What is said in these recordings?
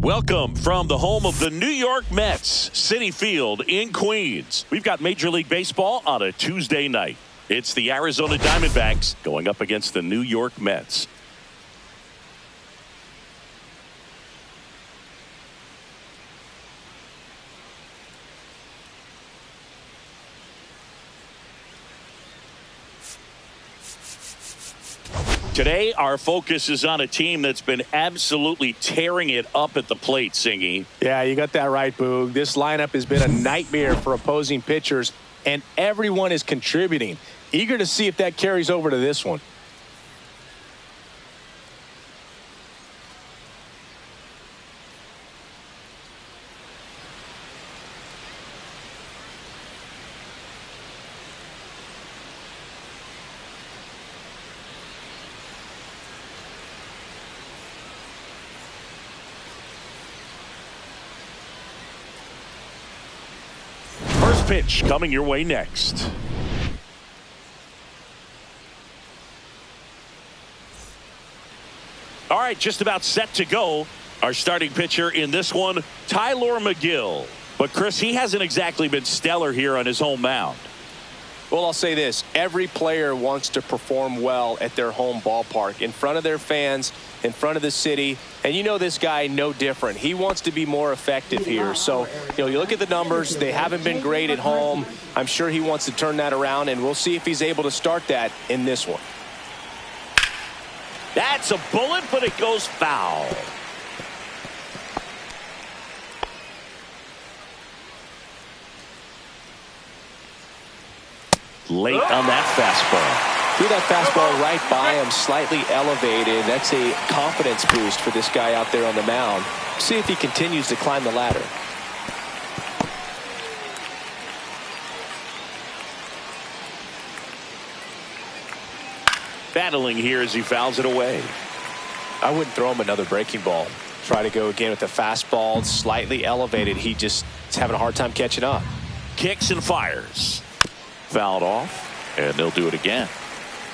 Welcome from the home of the New York Mets, Citi Field in Queens. We've got Major League Baseball on a Tuesday night. It's the Arizona Diamondbacks going up against the New York Mets. Today, our focus is on a team that's been absolutely tearing it up at the plate, Singy. Yeah, you got that right, Boog. This lineup has been a nightmare for opposing pitchers, and everyone is contributing. Eager to see if that carries over to this one. Pitch coming your way next. All right, just about set to go. Our starting pitcher in this one, Tyler McGill. But Chris, he hasn't exactly been stellar here on his home mound. Well, I'll say this. Every player wants to perform well at their home ballpark, in front of their fans, in front of the city. And you know this guy no different. He wants to be more effective here. So, you look at the numbers. They haven't been great at home. I'm sure he wants to turn that around, and we'll see if he's able to start that in this one. That's a bullet, but it goes foul. Late on that fastball. Threw that fastball right by him, slightly elevated. That's a confidence boost for this guy out there on the mound. See if he continues to climb the ladder. Battling here as he fouls it away. I wouldn't throw him another breaking ball. Try to go again with the fastball, slightly elevated. He just is having a hard time catching up. Kicks and fires. Fouled off, and they'll do it again.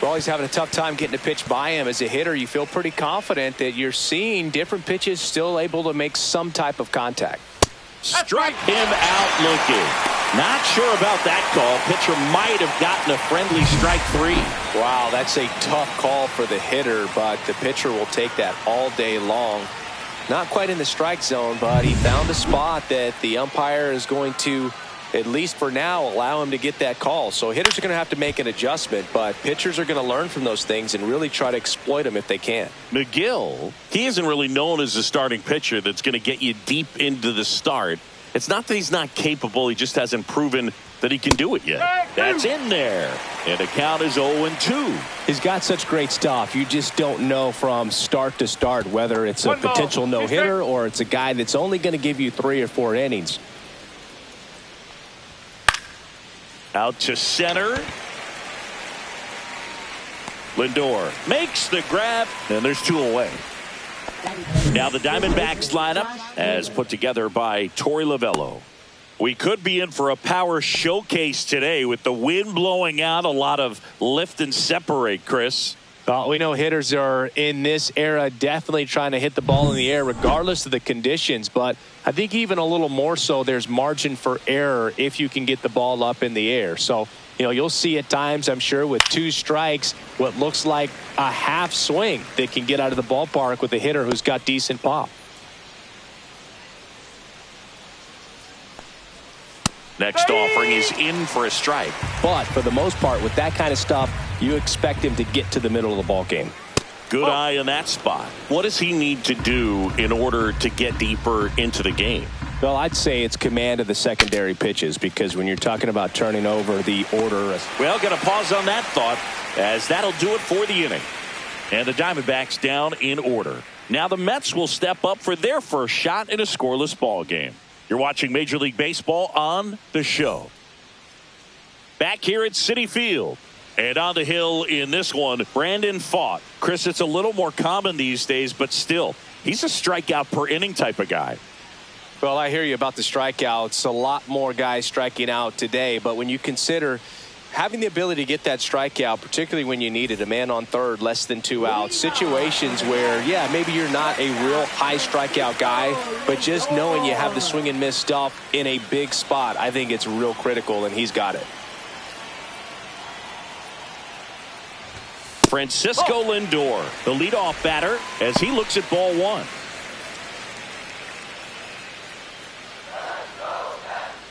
Well, he's having a tough time getting a pitch by him. As a hitter, you feel pretty confident that you're seeing different pitches still able to make some type of contact. Strike him out looking. Not sure about that call. Pitcher might have gotten a friendly strike three. Wow, that's a tough call for the hitter, but the pitcher will take that all day long. Not quite in the strike zone, but he found a spot that the umpire is going to, at least for now, allow him to get that call. So hitters are going to have to make an adjustment, but pitchers are going to learn from those things and really try to exploit them if they can. McGill, he isn't really known as a starting pitcher that's going to get you deep into the start. It's not that he's not capable, he just hasn't proven that he can do it yet. That's in there, and the count is 0-2. He's got such great stuff. You just don't know from start to start whether it's a potential no-hitter or it's a guy that's only going to give you 3 or 4 innings. Out to center. Lindor makes the grab, and there's 2 away. Now the Diamondbacks lineup as put together by Torey Lovullo. We could be in for a power showcase today with the wind blowing out, a lot of lift and separate, Chris. Well, we know hitters are in this era definitely trying to hit the ball in the air regardless of the conditions, but I think even a little more so there's margin for error if you can get the ball up in the air. So, you'll see at times, I'm sure, with 2 strikes, what looks like a half swing that can get out of the ballpark with a hitter who's got decent pop. Next offering is in for a strike. But for the most part, with that kind of stuff, you expect him to get to the middle of the ball game. Good eye on that spot. What does he need to do in order to get deeper into the game? Well, I'd say it's command of the secondary pitches, because when you're talking about turning over the order. Well, got to pause on that thought, as that'll do it for the inning. And the Diamondbacks down in order. Now the Mets will step up for their first shot in a scoreless ball game. You're watching Major League Baseball on the show. Back here at Citi Field. And on the hill in this one, Brandon Pfaadt. Chris, it's a little more common these days, but still, he's a strikeout per inning type of guy. Well, I hear you about the strikeouts. A lot more guys striking out today, but when you consider Having the ability to get that strikeout, particularly when you need it, a man on third, less than 2 outs, situations where, yeah, maybe you're not a real high strikeout guy, but just knowing you have the swing and miss stuff in a big spot, I think it's real critical, and he's got it. Francisco Lindor, the leadoff batter, as he looks at ball one.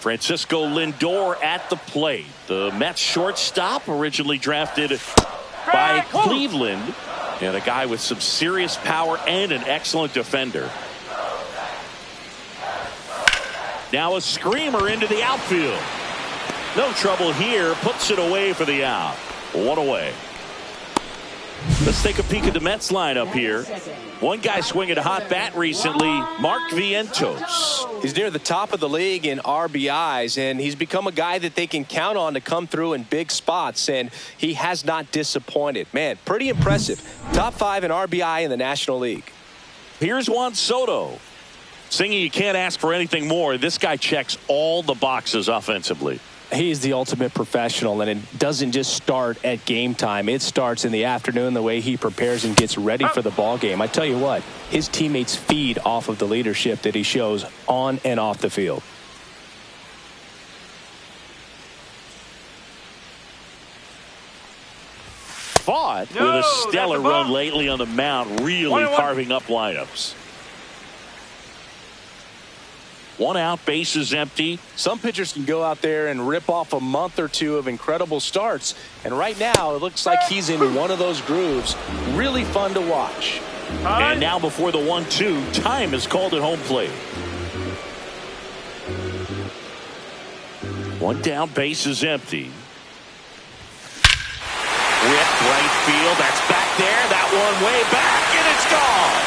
Francisco Lindor at the plate. The Mets shortstop, originally drafted by Cleveland, and a guy with some serious power and an excellent defender. Now a screamer into the outfield. No trouble here. Puts it away for the out. One away. Let's take a peek at the Mets lineup here. One guy swinging a hot bat recently, Mark Vientos. He's near the top of the league in RBIs, and he's become a guy that they can count on to come through in big spots, and he has not disappointed. Man, pretty impressive. Top 5 in RBI in the National League. Here's Juan Soto. Singing you can't ask for anything more. This guy checks all the boxes offensively. He's the ultimate professional, and it doesn't just start at game time. It starts in the afternoon, the way he prepares and gets ready for the ball game. I tell you what, his teammates feed off of the leadership that he shows on and off the field. Fought with a stellar run lately on the mound, really carving up lineups. 1 out, bases empty. Some pitchers can go out there and rip off a month or two of incredible starts, and right now it looks like he's in one of those grooves. Really fun to watch. And now before the 1-2, time is called at home plate. 1 down, bases empty. Rip right field, that's back there, that one way back, and it's gone.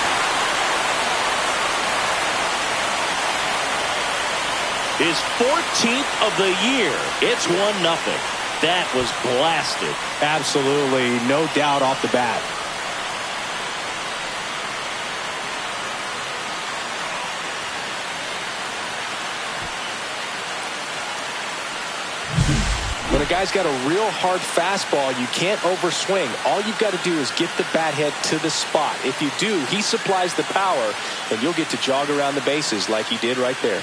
His 14th of the year. It's 1-0. That was blasted. Absolutely, no doubt off the bat. When a guy's got a real hard fastball, you can't overswing. All you've got to do is get the bat head to the spot. If you do, he supplies the power, and you'll get to jog around the bases like he did right there.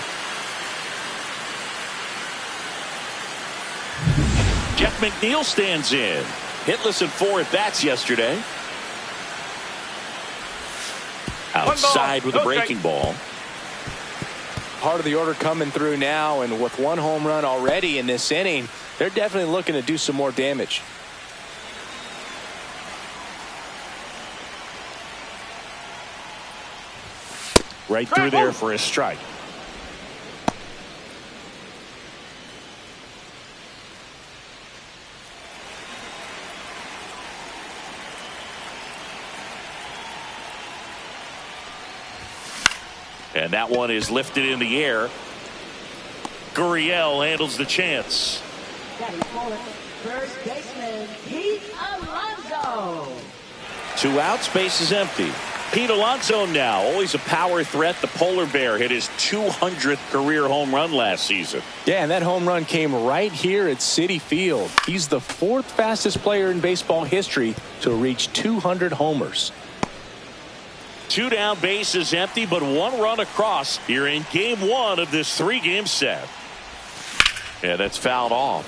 Jeff McNeil stands in. Hitless in 4 at-bats yesterday. Outside with a breaking ball. Part of the order coming through now, and with 1 home run already in this inning, they're definitely looking to do some more damage. Right through there for a strike. And that one is lifted in the air. Gurriel handles the chance. First baseman Pete Alonso. 2 outs, base is empty. Pete Alonso now, always a power threat. The polar bear hit his 200th career home run last season. Yeah, and that home run came right here at Citi Field. He's the 4th fastest player in baseball history to reach 200 homers. 2 down, bases empty, but 1 run across here in game 1 of this 3-game set. And that's fouled off.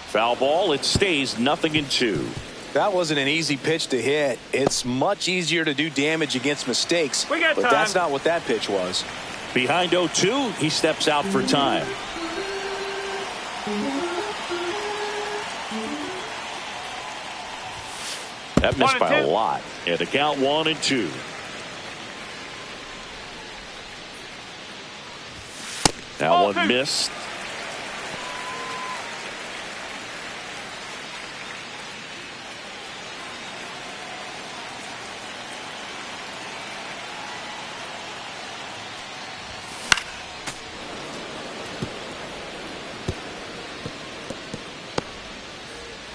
Foul ball. It stays 0-2. That wasn't an easy pitch to hit. It's much easier to do damage against mistakes, but that's not what that pitch was. Behind 0-2, he steps out for time. That missed by a lot. And the count 1-2. Now one missed.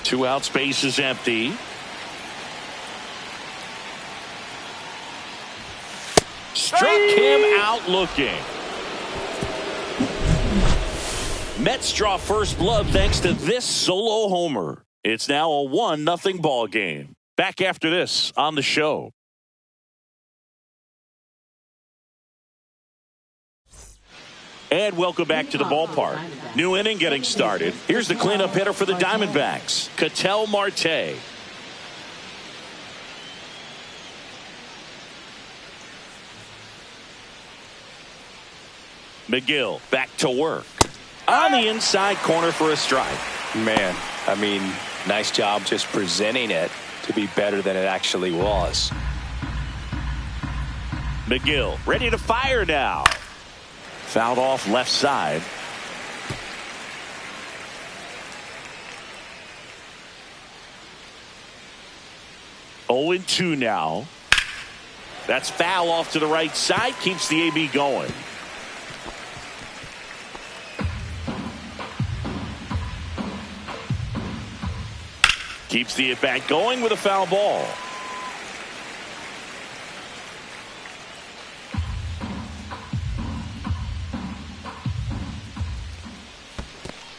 Two out, space is empty. struck him out looking. Mets draw first blood thanks to this solo homer. It's now a 1-0 ball game. Back after this on the show. And welcome back to the ballpark. New inning getting started. Here's the cleanup hitter for the Diamondbacks, Ketel Marte. McGill back to work. On the inside corner for a strike. Man, I mean, nice job just presenting it to be better than it actually was. McGill ready to fire now. Fouled off left side. Oh, 0-2 now. That's foul off to the right side. Keeps the AB going. Keeps the at-bat going with a foul ball.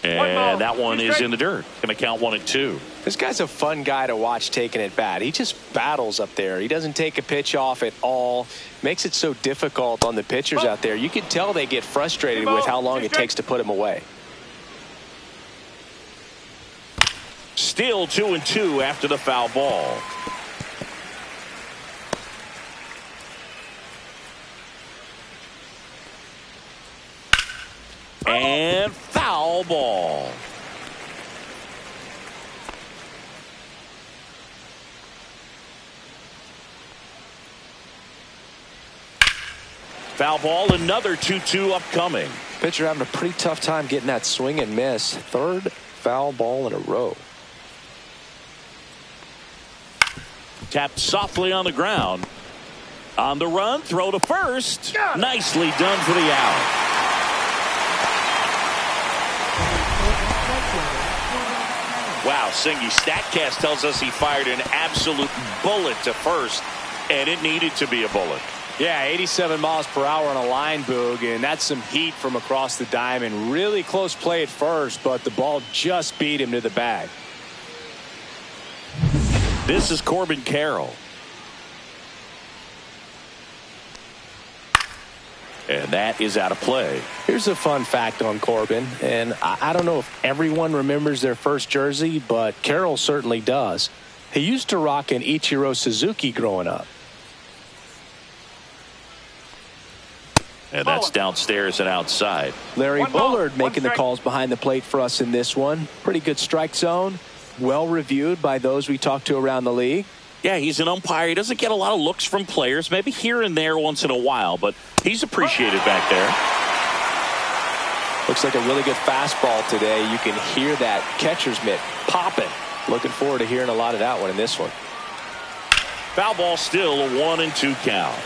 And that one is in the dirt. Going to count 1-2. This guy's a fun guy to watch taking at bat. He just battles up there. He doesn't take a pitch off at all. Makes it so difficult on the pitchers out there. You can tell they get frustrated with how long it takes to put him away. Still 2-2 after the foul ball. And foul ball. Foul ball, another 2-2 upcoming. Pitcher having a pretty tough time getting that swing and miss. Third foul ball in a row. Tapped softly on the ground. On the run, throw to first. Nicely done for the out. Wow, Singy, StatCast tells us he fired an absolute bullet to first, and it needed to be a bullet. Yeah, 87 miles per hour on a line, Boog, and that's some heat from across the diamond. Really close play at first, but the ball just beat him to the bag. This is Corbin Carroll. And that is out of play. Here's a fun fact on Corbin, and I don't know if everyone remembers their first jersey, but Carroll certainly does. He used to rock an Ichiro Suzuki growing up. And that's downstairs and outside. Larry Bullard making the calls behind the plate for us in this one. Pretty good strike zone. Well reviewed by those we talked to around the league. Yeah, he's an umpire. He doesn't get a lot of looks from players, maybe here and there once in a while, but he's appreciated back there. Looks like a really good fastball today. You can hear that catcher's mitt popping. Looking forward to hearing a lot of that one in this one. Foul ball, still a 1-2 count.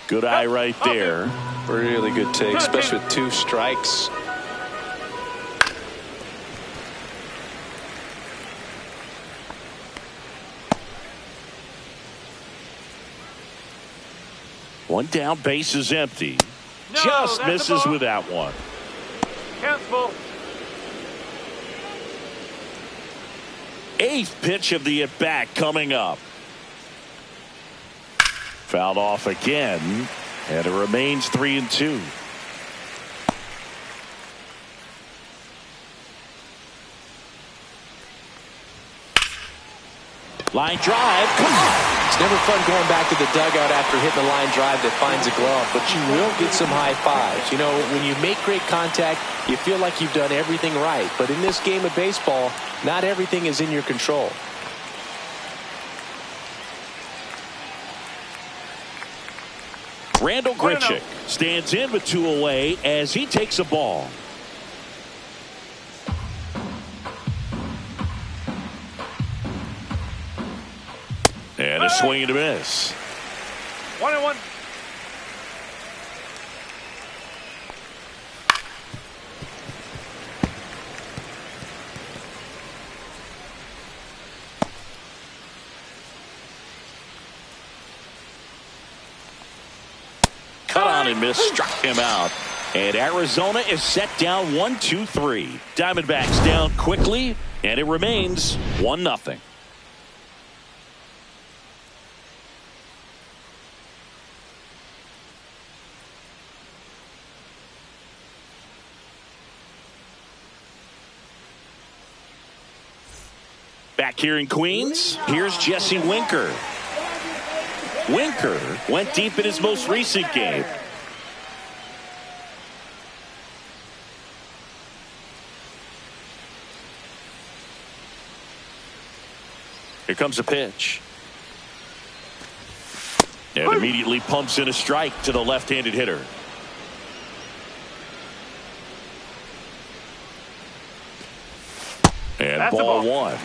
Good eye right there. Really good take, especially with 2 strikes. One down, base is empty. Just misses with that one. Cancel. 8th pitch of the at-bat coming up. Fouled off again, and it remains 3-2. Line drive, come on! It's never fun going back to the dugout after hitting a line drive that finds a glove, but you will get some high fives. You know, when you make great contact, you feel like you've done everything right. But in this game of baseball, not everything is in your control. Randall Grichuk stands in with 2 away as he takes a ball. And a swing and a miss. 1-1. down and missed, struck him out. And Arizona is set down 1-2-3. Diamondbacks down quickly, and it remains 1-0. Back here in Queens, here's Jesse Winker. Winker went deep in his most recent game. Here comes a pitch. And immediately pumps in a strike to the left-handed hitter. And That's ball a ball. one.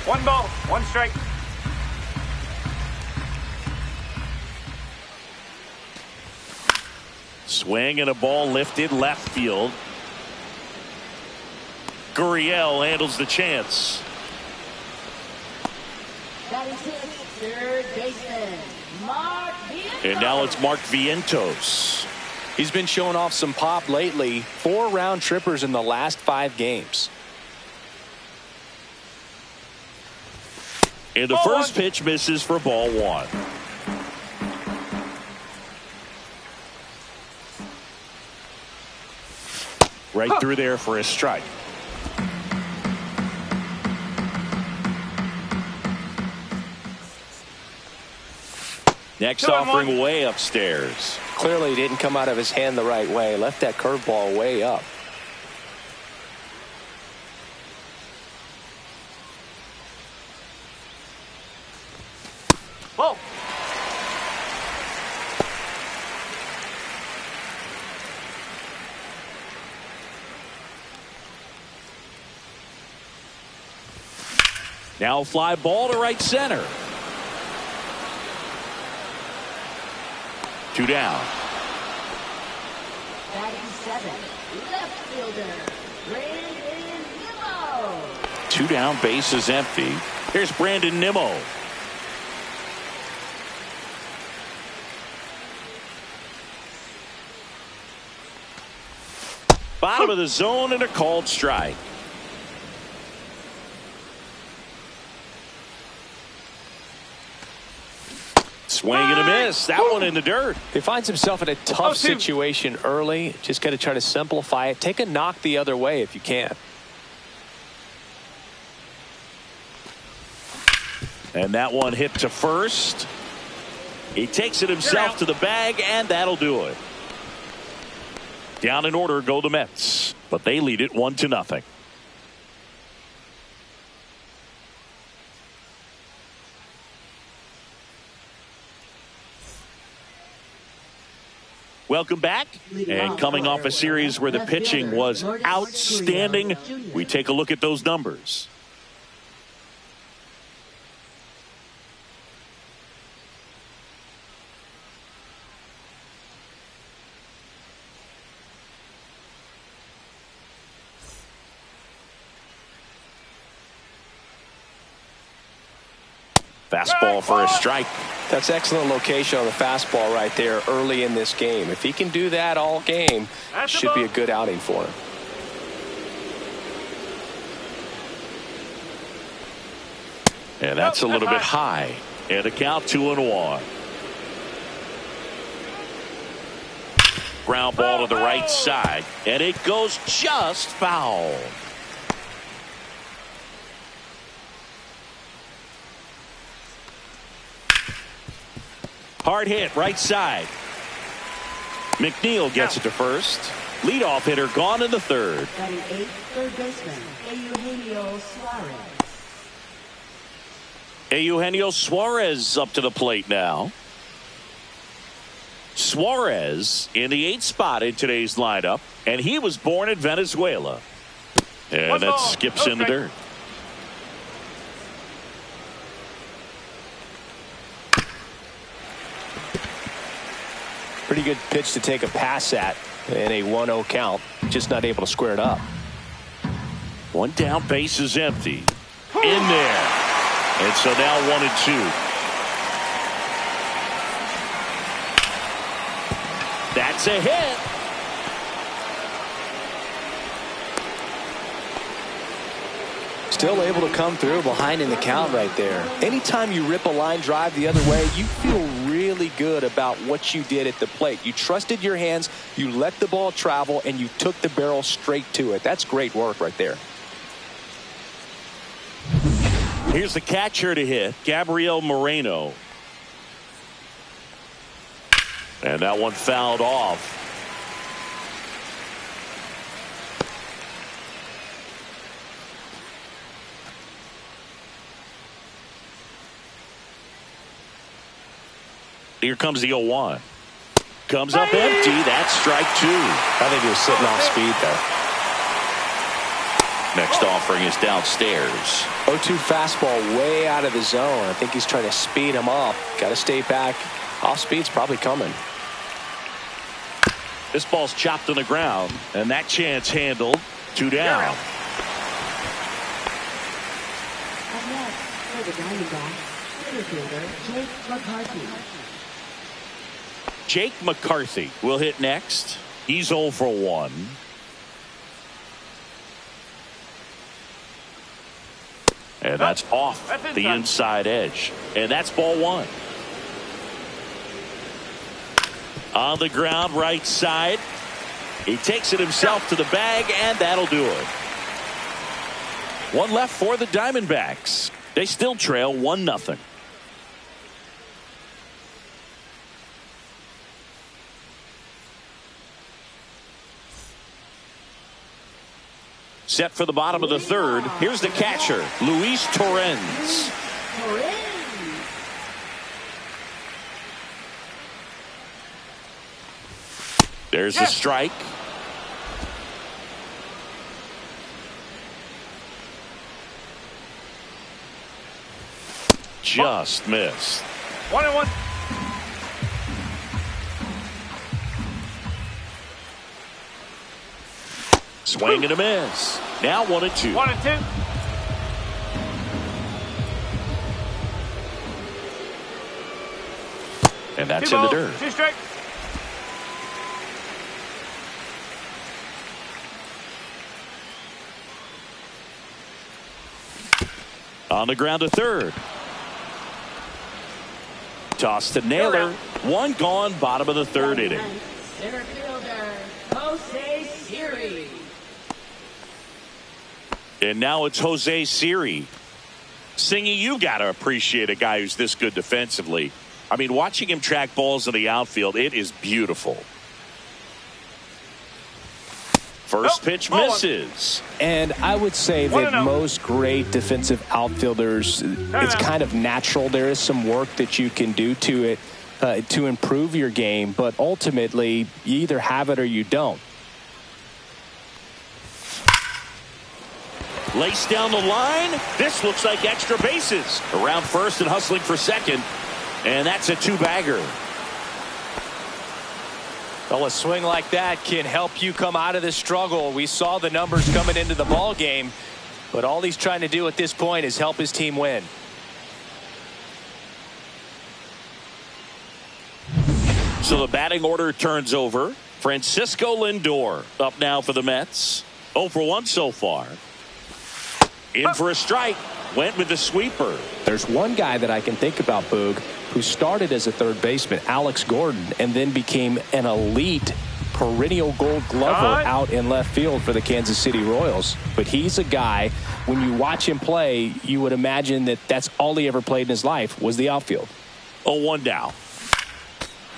1 ball, 1 strike. Swing and a ball lifted left field. Gurriel handles the chance. Batting sixth, third baseman, Mark Vientos. And now it's Mark Vientos. He's been showing off some pop lately. 4 round trippers in the last 5 games. And the first pitch misses for ball one. Right through there for a strike. Next offering way upstairs. Clearly didn't come out of his hand the right way. Left that curveball way up. Whoa. Now fly ball to right center. 2 down. Batting seventh, left fielder, Brandon Nimmo. 2 down, base is empty. Here's Brandon Nimmo. Bottom of the zone and a called strike. Swing and a miss. That one in the dirt. He finds himself in a tough situation early. Just got to try to simplify it. Take a knock the other way if you can. And that one hit to first. He takes it himself to the bag, and that'll do it. Down in order go the Mets, but they lead it 1-0. Welcome back, and coming off a series where the pitching was outstanding, we take a look at those numbers. Fastball for a strike. That's excellent location on the fastball right there early in this game. If he can do that all game, should be a good outing for him. And that's a little bit high. And a count 2-1. Ground ball to the right side. And it goes just foul. Hard hit right side. McNeil gets it to first. Leadoff hitter gone in the third. Batting eighth, third baseman, Eugenio Suarez. Eugenio Suarez up to the plate now. Suarez in the 8th spot in today's lineup, and he was born in Venezuela. And that skips in the dirt. Pretty good pitch to take a pass at in a 1-0 count. Just not able to square it up. 1 down, base is empty. In there. And so now 1-2. That's a hit. Still able to come through behind in the count right there. Anytime you rip a line drive the other way, you feel really good about what you did at the plate. You trusted your hands, you let the ball travel, and you took the barrel straight to it. That's great work right there. Here's the catcher to hit, Gabriel Moreno. And that one fouled off. Here comes the 0-1. Comes up empty. That's strike two. I think he was sitting off speed there. Next offering is downstairs. 0-2 fastball way out of the zone. I think he's trying to speed him up. Got to stay back. Off speed's probably coming. This ball's chopped on the ground, and that chance handled. 2 down. Up next, for the Diamondbacks, center fielder Jake McCarthy. Jake McCarthy will hit next. He's 0 for 1. And that's off the inside edge. And that's ball 1. On the ground, right side. He takes it himself to the bag, and that'll do it. One left for the Diamondbacks. They still trail 1-0. Set for the bottom of the third. Here's the catcher, Luis Torrens. There's the strike. Just missed. 1-1. Swing and a miss. Now 1-2. 1-2. And that's in the dirt. 2 strikes. On the ground to third. Toss to Naylor. One gone, bottom of the third inning. Center fielder Jose Siri. And now it's Jose Siri. Singy, you got to appreciate a guy who's this good defensively. I mean, watching him track balls in the outfield, it is beautiful. First pitch misses. And I would say that most great defensive outfielders, it's kind of natural. There is some work that you can do to it to improve your game, but ultimately you either have it or you don't. Lace down the line. This looks like extra bases. Around first and hustling for second. And that's a 2-bagger. Well, a swing like that can help you come out of the struggle. We saw the numbers coming into the ball game, but all he's trying to do at this point is help his team win. So the batting order turns over. Francisco Lindor up now for the Mets. 0 for 1 so far. In for a strike. Went with the sweeper. There's one guy that I can think about, Boog, who started as a third baseman, Alex Gordon, and then became an elite perennial gold glover out in left field for the Kansas City Royals. But he's a guy, when you watch him play, you would imagine that that's all he ever played in his life was the outfield. 0-1 down.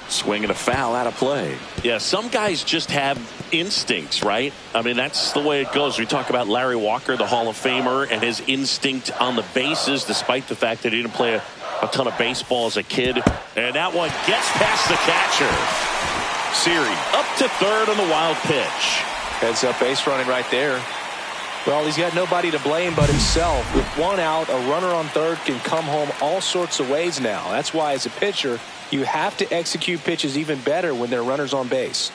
Swing and a foul out of play. Yeah, some guys just have instincts, right? I mean, that's the way it goes. We talk about Larry Walker, the Hall of Famer, and his instinct on the bases, despite the fact that he didn't play a ton of baseball as a kid. And that one gets past the catcher. Siri up to third on the wild pitch. Heads up base running right there. Well, he's got nobody to blame but himself. With one out, a runner on third can come home all sorts of ways now. That's why, as a pitcher, you have to execute pitches even better when there are runners on base.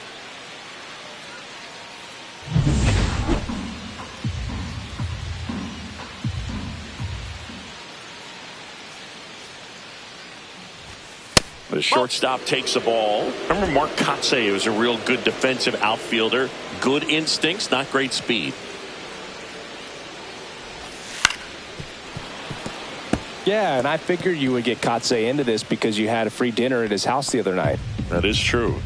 The shortstop takes the ball. Remember Mark Kotsay was a real good defensive outfielder. Good instincts, not great speed. Yeah, and I figured you would get Kotsay into this because you had a free dinner at his house the other night. That is true.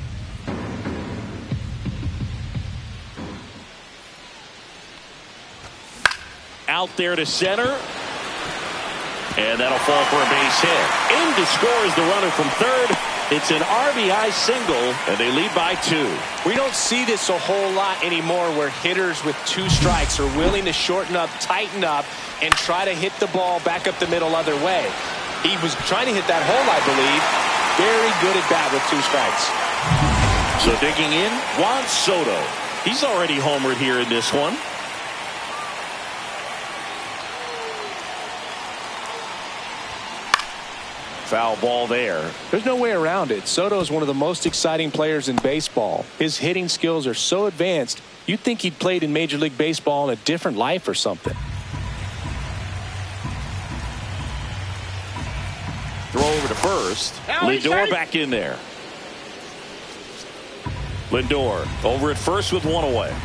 Out there to center. And that'll fall for a base hit. In to score is the runner from third. It's an RBI single, and they lead by 2. We don't see this a whole lot anymore where hitters with 2 strikes are willing to shorten up, tighten up, and try to hit the ball back up the middle other way. He was trying to hit that hole, I believe. Very good at bat with 2 strikes. So digging in, Juan Soto. He's already homered here in this one. Foul ball there. There's no way around it. Soto is one of the most exciting players in baseball. His hitting skills are so advanced, you'd think he'd played in Major League Baseball in a different life or something. Throw over to first. Lindor back in there. Lindor over at first with 1 away.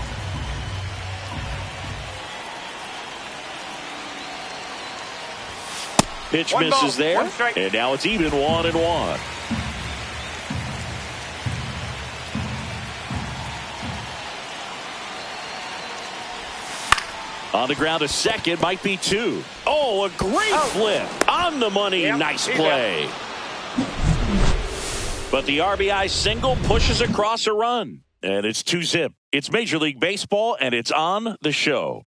Pitch misses there, and now it's even 1-1. On the ground to second, might be 2. Oh, a great flip on the money. Yep. Nice play. But the RBI single pushes across a run, and it's 2-zip. It's Major League Baseball, and it's on the show.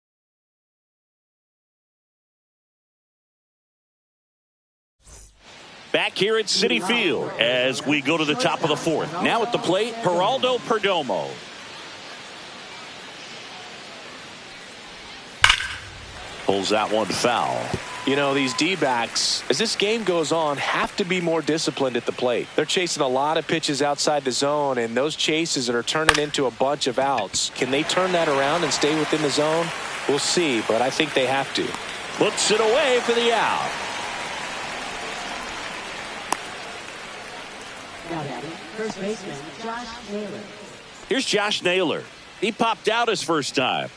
Back here at Citi Field as we go to the top of the 4th. Now at the plate, Geraldo Perdomo. Pulls that one foul. You know, these D-backs, as this game goes on, have to be more disciplined at the plate. They're chasing a lot of pitches outside the zone, and those chases are turning into a bunch of outs. Can they turn that around and stay within the zone? We'll see, but I think they have to. Puts it away for the out. Now batting, first baseman Josh Naylor. Here's Josh Naylor. He popped out his first time.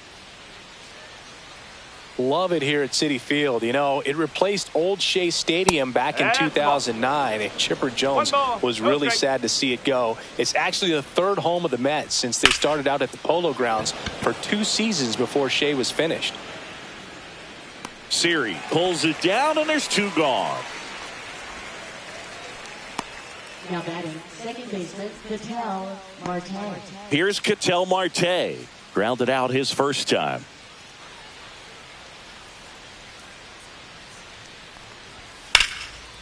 Love it here at Citi Field. You know, it replaced Old Shea Stadium back in 2009. And Chipper Jones was really sad to see it go. It's actually the 3rd home of the Mets since they started out at the Polo Grounds for 2 seasons before Shea was finished. Siri pulls it down, and there's 2 gone. Now batting, second baseman Ketel Marte. Here's Ketel Marte. Grounded out his first time.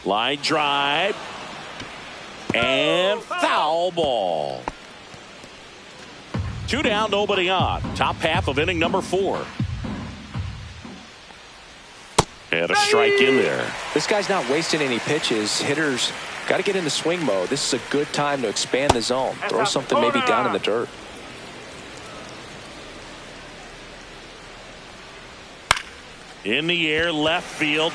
Line drive. And foul ball. 2 down, nobody on. Top half of inning number 4. And a strike in there. This guy's not wasting any pitches. Hitters got to get into swing mode. This is a good time to expand the zone. Throw something maybe down in the dirt. In the air, left field.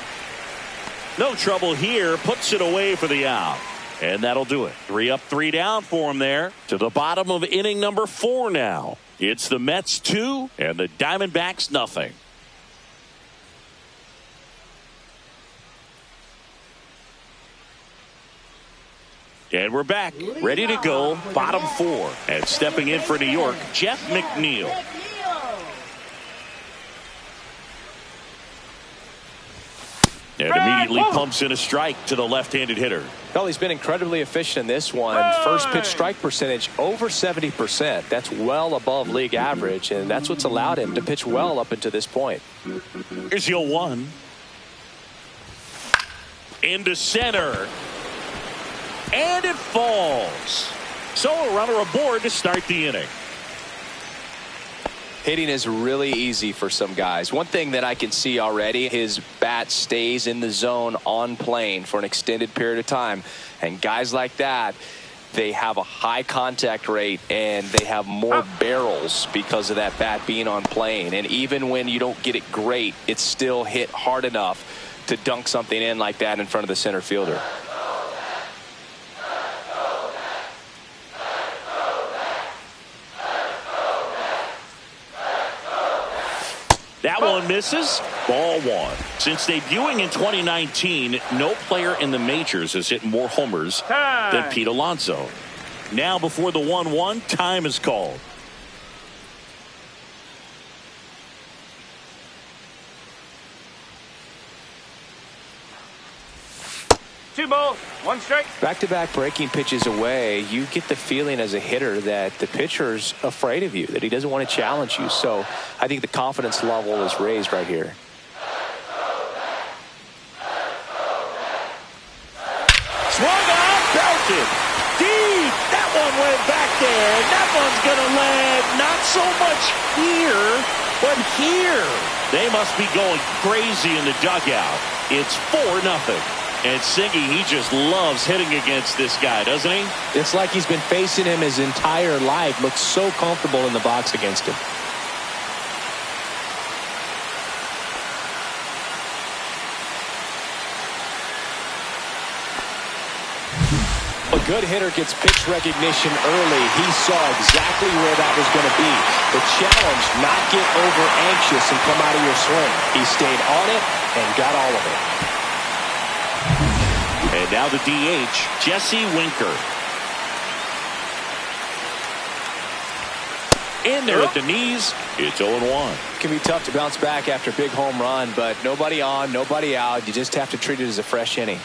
No trouble here. Puts it away for the out. And that'll do it. 3 up, 3 down for him there. To the bottom of inning number 4 now. It's the Mets 2 and the Diamondbacks nothing. And we're back, ready to go, bottom 4. And stepping in for New York, Jeff McNeil. And immediately pumps in a strike to the left-handed hitter. Well, he's been incredibly efficient in this one. First pitch strike percentage over 70%. That's well above league average, and that's what's allowed him to pitch well up until this point. Here's the 0-1. Into center. And it falls. So a runner aboard to start the inning. Hitting is really easy for some guys. One thing that I can see already, his bat stays in the zone on plane for an extended period of time. And guys like that, they have a high contact rate and they have more barrels because of that bat being on plane. And even when you don't get it great, it's still hit hard enough to dunk something in like that in front of the center fielder. That one misses. Ball one. Since debuting in 2019, no player in the majors has hit more homers than Pete Alonso. Now before the 1-1, time is called. Two balls, one strike. Back-to-back breaking pitches away, you get the feeling as a hitter that the pitcher's afraid of you, that he doesn't want to challenge you. So I think the confidence level is raised right here. Swung on, belted. Deep. That one went back there. That one's going to land not so much here, but here. They must be going crazy in the dugout. It's 4-0. And Siggy, he just loves hitting against this guy, doesn't he? It's like he's been facing him his entire life. Looks so comfortable in the box against him. A good hitter gets pitch recognition early. He saw exactly where that was going to be. The challenge, not get over anxious and come out of your swing. He stayed on it and got all of it. And now the DH, Jesse Winker. In there at the knees. It's 0-1. Can be tough to bounce back after a big home run, but nobody on, nobody out. You just have to treat it as a fresh inning.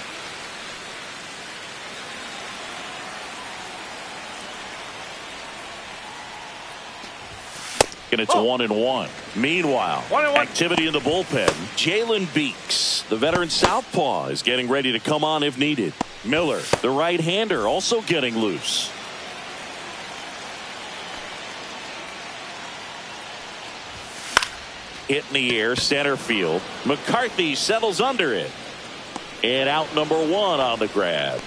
And it's 1-1. Meanwhile, 1-1. activity in the bullpen. Jalen Beeks, the veteran southpaw, is getting ready to come on if needed. Miller, the right-hander, also getting loose. Hit in the air, center field. McCarthy settles under it. And out number 1 on the grab.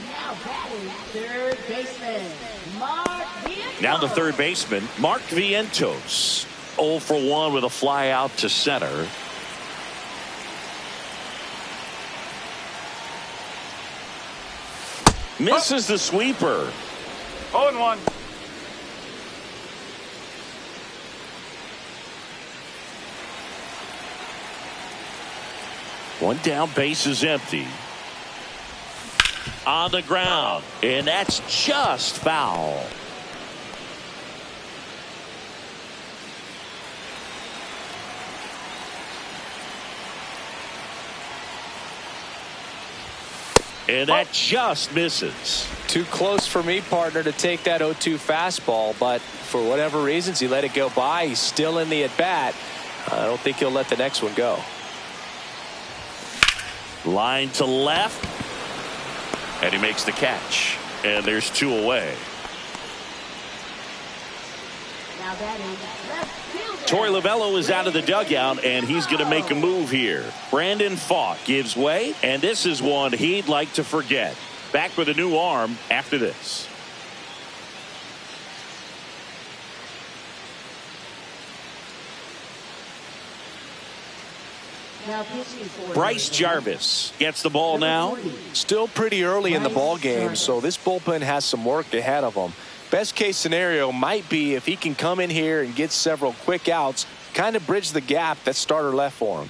Now batting third baseman, Mark Vientos. Now the third baseman, Mark Vientos. 0 for 1 with a fly out to center. Misses the sweeper. 0-1. One down, base is empty. On the ground, and that's just foul. And that just misses. Too close for me, partner, to take that 0-2 fastball, but for whatever reasons, he let it go by. He's still in the at-bat. I don't think he'll let the next one go. Line to left. And he makes the catch. And there's 2 away. Now batting left fielder. Torey Lovullo is out of the dugout, and he's going to make a move here. Brandon Falk gives way, and this is one he'd like to forget. Back with a new arm after this. Now pitching for Bryce Jarvis gets the ball now. Still pretty early in the ball game, so this bullpen has some work ahead of him. Best case scenario might be if he can come in here and get several quick outs, kind of bridge the gap that starter left for him.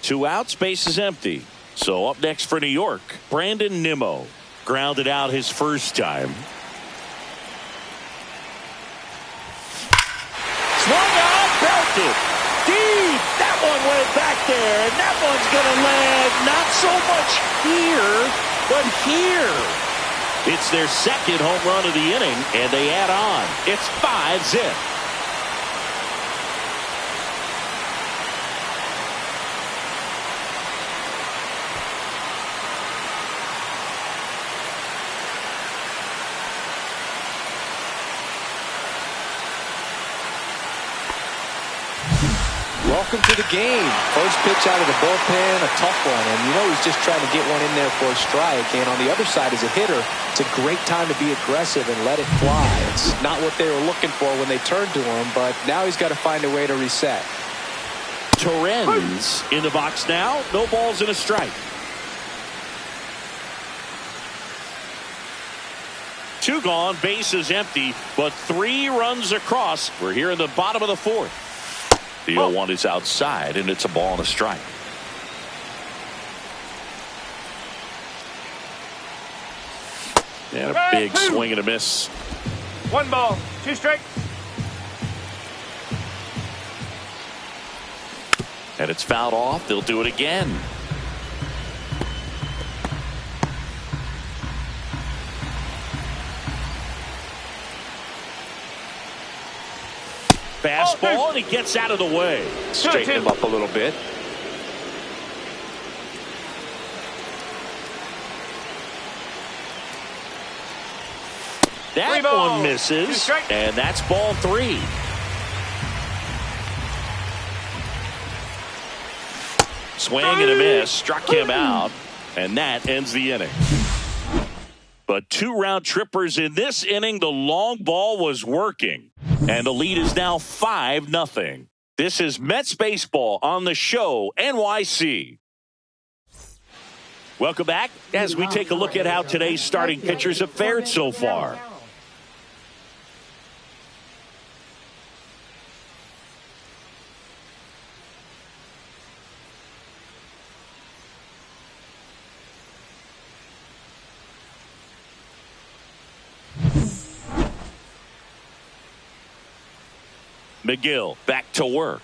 2 outs, base is empty. So up next for New York, Brandon Nimmo. Grounded out his first time. Swung on, belted. Deep. That one went back there, and that one's going to land not so much here, but here. It's their second home run of the inning, and they add on. It's 5-zip. Welcome to the game. First pitch out of the bullpen, a tough one. And you know he's just trying to get one in there for a strike. And on the other side, as a hitter, it's a great time to be aggressive and let it fly. It's not what they were looking for when they turned to him, but now he's got to find a way to reset. Torrens in the box now. No balls and a strike. 2 gone, bases empty, but 3 runs across. We're here in the bottom of the 4th. The 0-1 is outside, and it's a ball and a strike. And a big swing and a miss. 1 ball, 2 strikes. And it's fouled off. They'll do it again. Fastball, and he gets out of the way. Straighten him up a little bit. That one misses, and that's ball 3. Swing and a miss, struck him out, and that ends the inning. But 2 round trippers in this inning. The long ball was working, and the lead is now 5-0. This is Mets baseball on the show NYC. Welcome back as we take a look at how today's starting pitchers have fared so far. McGill back to work.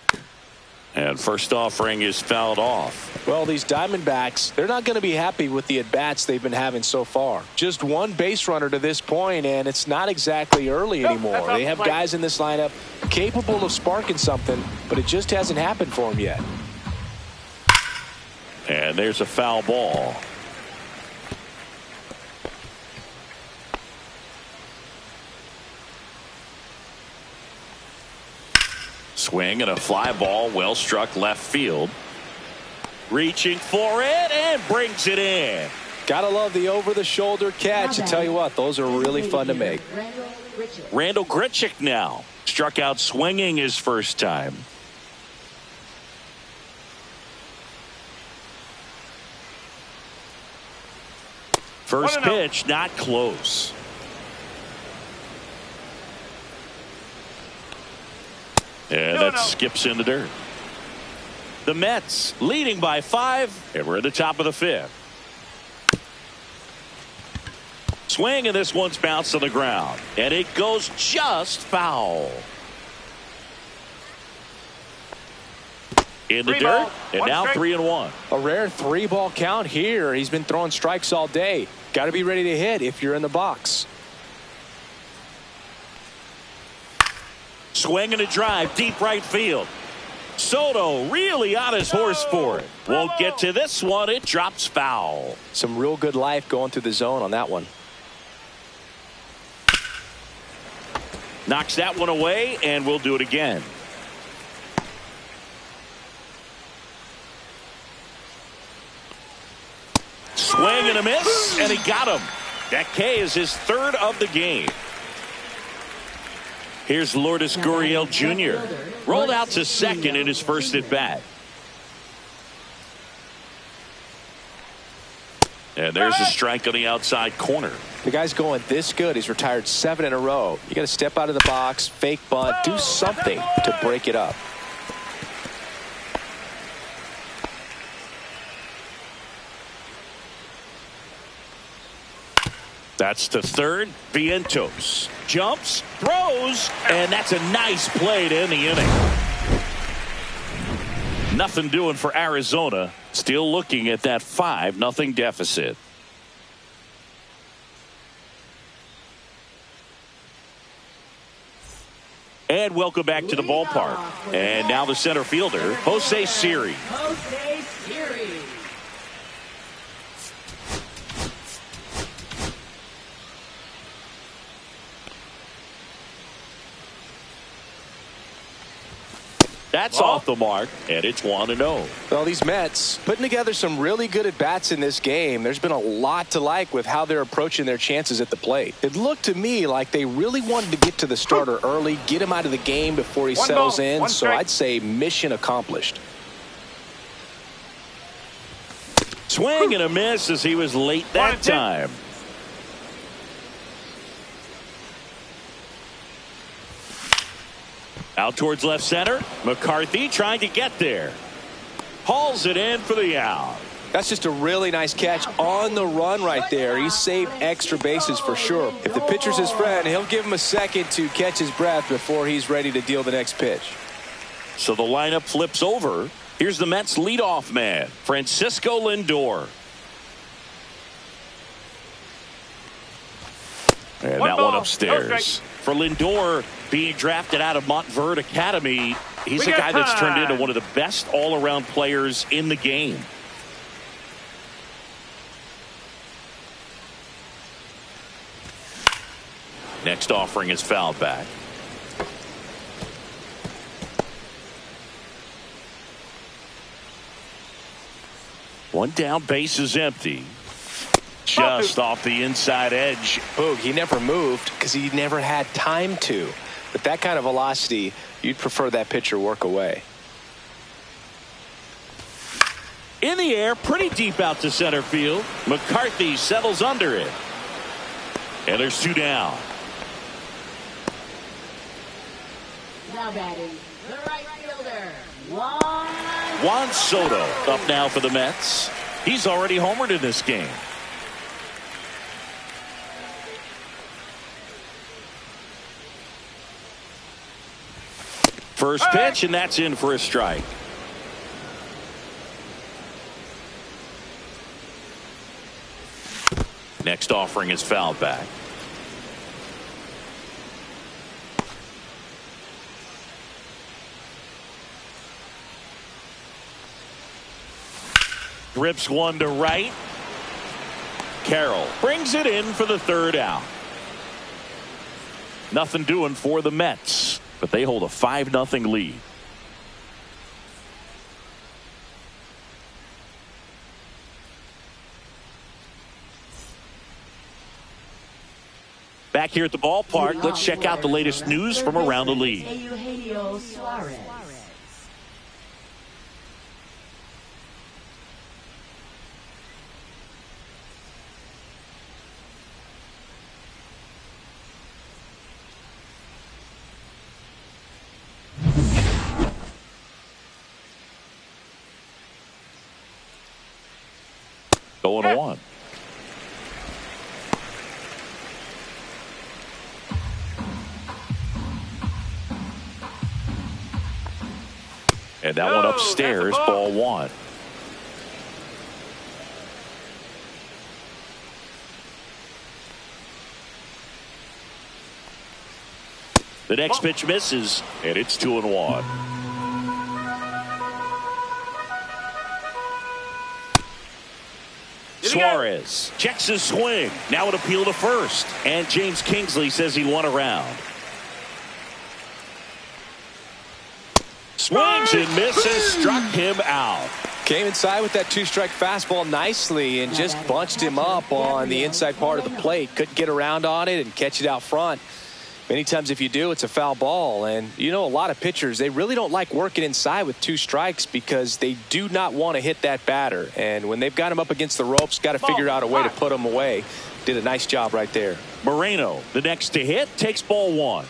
And first offering is fouled off. Well, these Diamondbacks, they're not going to be happy with the at-bats they've been having so far. Just 1 base runner to this point, and it's not exactly early anymore. They have guys in this lineup capable of sparking something, but it just hasn't happened for them yet. And there's a foul ball. Swing and a fly ball, well struck left field. Reaching for it and brings it in. Gotta love the over-the-shoulder catch. I tell you what, those are really fun to make. Randall Grichuk now struck out swinging his first time. First pitch, not close. And that skips in the dirt. The Mets leading by 5, and we're at the top of the 5th. Swing, and this one's bounced on the ground, and it goes just foul. In the dirt, and now 3-1. A rare 3-ball count here. He's been throwing strikes all day. Got to be ready to hit if you're in the box. Swing and a drive, deep right field. Soto really on his horse for it. Won't get to this one. It drops foul. Some real good life going through the zone on that one. Knocks that one away, and we'll do it again. Swing and a miss, and he got him. That K is his 3rd of the game. Here's Lourdes Gurriel Jr. Rolled out to second in his first at bat. And there's a strike on the outside corner. The guy's going this good. He's retired 7 in a row. You got to step out of the box, fake bunt, do something to break it up. That's to third. Vientos jumps, throws, and that's a nice play to end the inning. Nothing doing for Arizona. Still looking at that 5-0 deficit. And welcome back to the ballpark. And now the center fielder, Jose Siri. Jose Siri. That's off the mark, and it's 1-0. Well, these Mets putting together some really good at-bats in this game. There's been a lot to like with how they're approaching their chances at the plate. It looked to me like they really wanted to get to the starter early, get him out of the game before he settles in. So I'd say mission accomplished. Swing and a miss as he was late that time. Out towards left center. McCarthy trying to get there. Hauls it in for the out. That's just a really nice catch on the run right there. He saved extra bases for sure. If the pitcher's his friend, he'll give him a second to catch his breath before he's ready to deal the next pitch. So the lineup flips over. Here's the Mets leadoff man, Francisco Lindor. And that one upstairs. For Lindor, being drafted out of Montverde Academy, he's a guy that's turned into one of the best all-around players in the game. Next offering is fouled back. One down, base is empty. Just off the inside edge. Boog, he never moved because he never had time to. With that kind of velocity, you'd prefer that pitcher work away. In the air, pretty deep out to center field. McCarthy settles under it. And there's two down. Now batting, the right fielder, Juan Soto up now for the Mets. He's already homered in this game. First pitch, and that's in for a strike. Next offering is fouled back. Rips one to right. Carroll brings it in for the third out. Nothing doing for the Mets, but they hold a 5-0 lead. Back here at the ballpark, let's check out the latest news from around the league. Going one. And that one upstairs, ball one. The next pitch misses, and it's 2-1. Suarez checks his swing. Now an appeal to first. And James Kingsley says he won a round. Swings and misses. Struck him out. Came inside with that two-strike fastball nicely and just bunched him up on the inside part of the plate. Couldn't get around on it and catch it out front. Many times if you do, it's a foul ball. And you know, a lot of pitchers, they really don't like working inside with two strikes because they do not want to hit that batter. And when they've got him up against the ropes, got to figure out a way to put him away. Did a nice job right there. Moreno, the next to hit, takes ball one.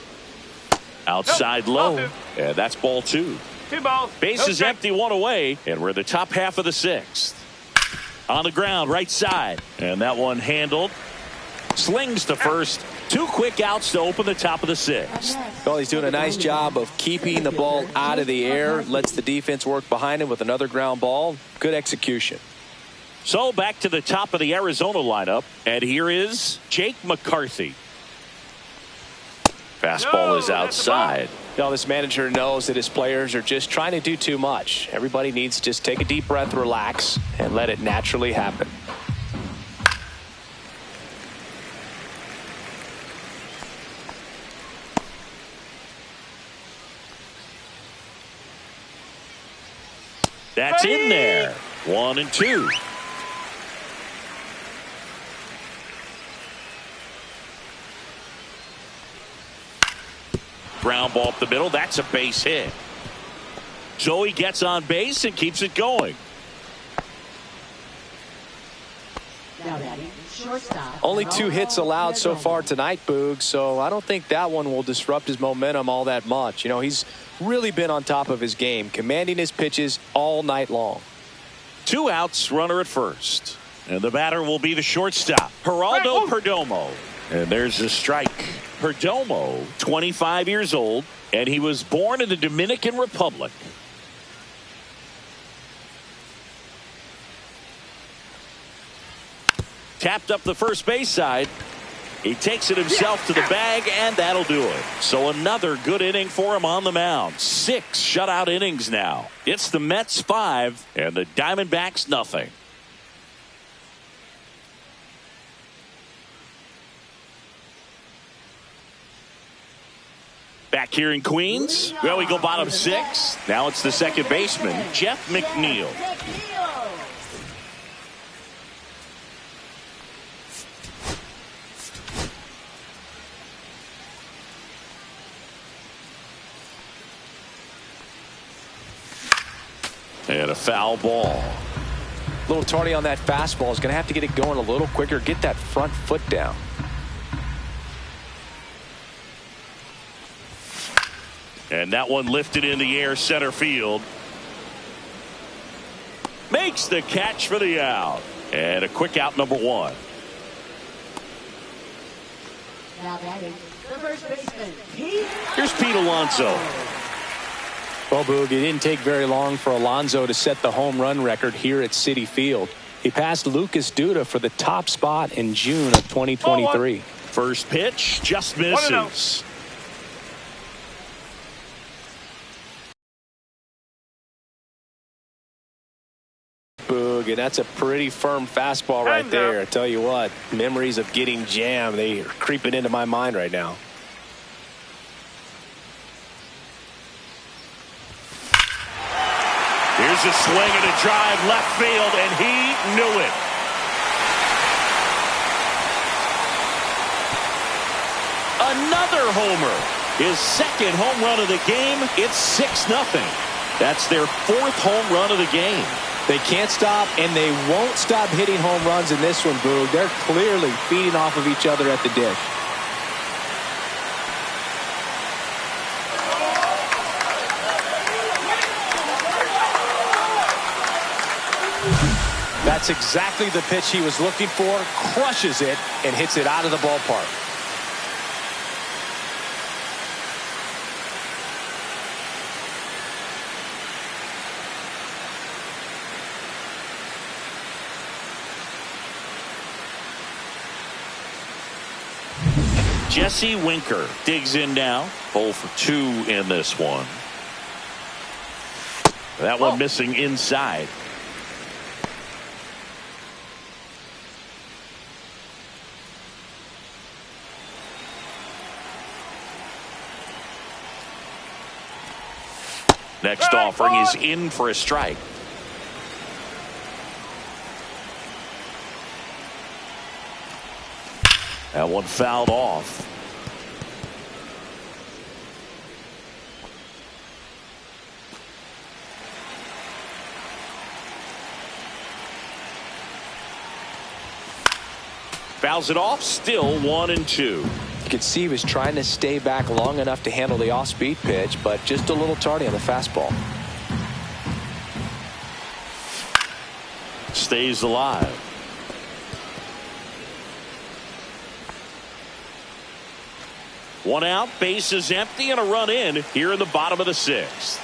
Outside low. And that's ball two. Two balls. Base is empty, one away. And we're in the top half of the sixth. On the ground, right side. And that one handled. Slings to first. Two quick outs to open the top of the sixth. Well, he's doing a nice job of keeping the ball out of the air. Lets the defense work behind him with another ground ball. Good execution. So back to the top of the Arizona lineup. And here is Jake McCarthy. Fastball is outside. Now this manager knows that his players are just trying to do too much. Everybody needs to just take a deep breath, relax, and let it naturally happen. That's in there. 1-2. Ground ball up the middle. That's a base hit. So he gets on base and keeps it going. Now batting, shortstop. Only 2 hits allowed so far tonight, Boog, so I don't think that one will disrupt his momentum all that much. You know, he's really been on top of his game, commanding his pitches all night long. 2 outs, runner at first. And the batter will be the shortstop, Geraldo Perdomo. And there's a strike. Perdomo, 25 years old, and he was born in the Dominican Republic. Tapped up the first base side. He takes it himself to the bag, and that'll do it. So another good inning for him on the mound. 6 shutout innings now. It's the Mets 5 and the Diamondbacks nothing. Back here in Queens, well, we go bottom 6. Now it's the second baseman, Jeff McNeil. And a foul ball. A little tardy on that fastball. Is going to have to get it going a little quicker. Get that front foot down. And that one lifted in the air, center field. Makes the catch for the out. And a quick out, number 1. Now batting, the first baseman, Pete. Here's Pete Alonso. Well, Boog, it didn't take very long for Alonso to set the home run record here at Citi Field. He passed Lucas Duda for the top spot in June of 2023. First pitch just misses. Boog, and that's a pretty firm fastball right there. I tell you what, memories of getting jammed, they are creeping into my mind right now. Here's a swing and a drive left field, and he knew it. Another homer. His second home run of the game. It's 6-0. That's their 4th home run of the game. They can't stop, and they won't stop hitting home runs in this one, Boog. They're clearly feeding off of each other at the dish. That's exactly the pitch he was looking for. Crushes it and hits it out of the ballpark. Jesse Winker digs in now. 0 for 2 in this one. That one missing inside. Next offering is in for a strike. That one fouled off. Fouls it off. Still 1-2. You could see he was trying to stay back long enough to handle the off-speed pitch, but just a little tardy on the fastball. Stays alive. One out, base is empty, and a run in here in the bottom of the 6th.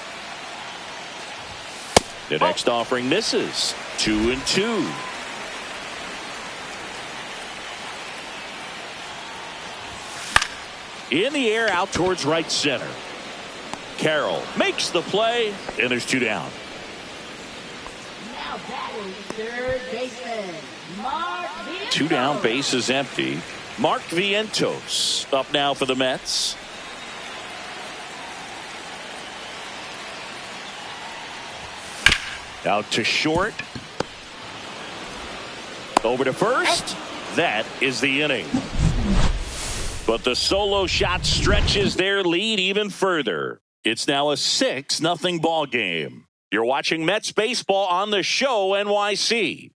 The next offering misses. 2-2. In the air, out towards right center. Carroll makes the play, and there's 2 down. Now batting, third baseman, Mark Vientos. 2 down, base is empty. Mark Vientos up now for the Mets. Out to short. Over to first. That is the inning. But the solo shot stretches their lead even further. It's now a 6-0 ball game. You're watching Mets baseball on the show NYC.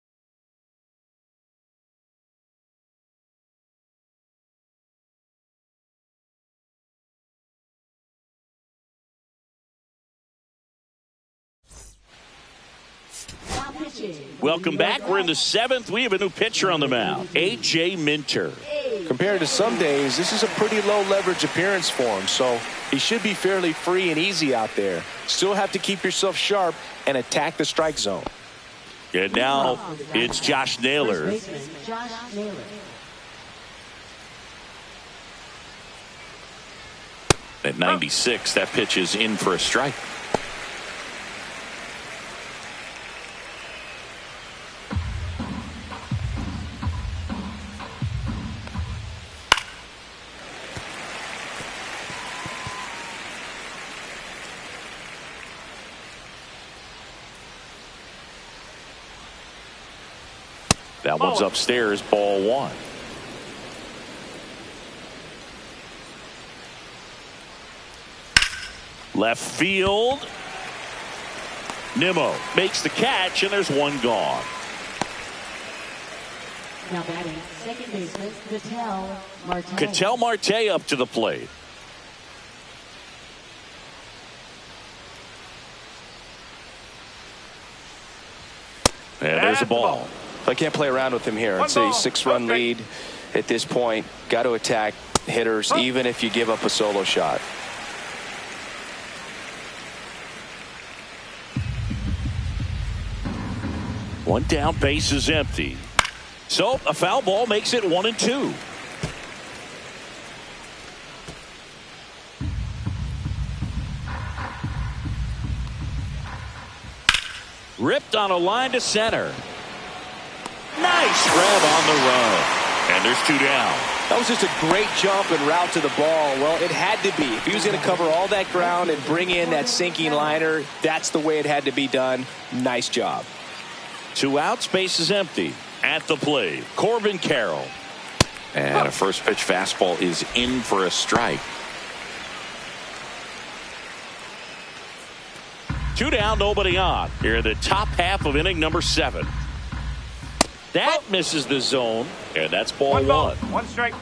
Welcome back. We're in the 7th. We have a new pitcher on the mound, A.J. Minter. Compared to some days, this is a pretty low leverage appearance for him, so he should be fairly free and easy out there. Still have to keep yourself sharp and attack the strike zone. And now it's Josh Naylor. At 96, that pitch is in for a strike. That one's upstairs, ball 1. Left field. Nimmo makes the catch, and there's one gone. Now batting, second baseman, Ketel Marte. Ketel Marte up to the plate. And there's a ball. I can't play around with him here. It's a 6-run lead at this point. Got to attack hitters, even if you give up a solo shot. One down, base is empty. So a foul ball makes it 1-2. Ripped on a line to center. Nice grab on the run. And there's 2 down. That was just a great jump and route to the ball. Well, it had to be. If he was going to cover all that ground and bring in that sinking liner, that's the way it had to be done. Nice job. 2 outs, base is empty. At the plate, Corbin Carroll. And a first pitch fastball is in for a strike. 2 down, nobody on. Here in the top half of inning number 7. That misses the zone, and that's ball 1. 1 strike.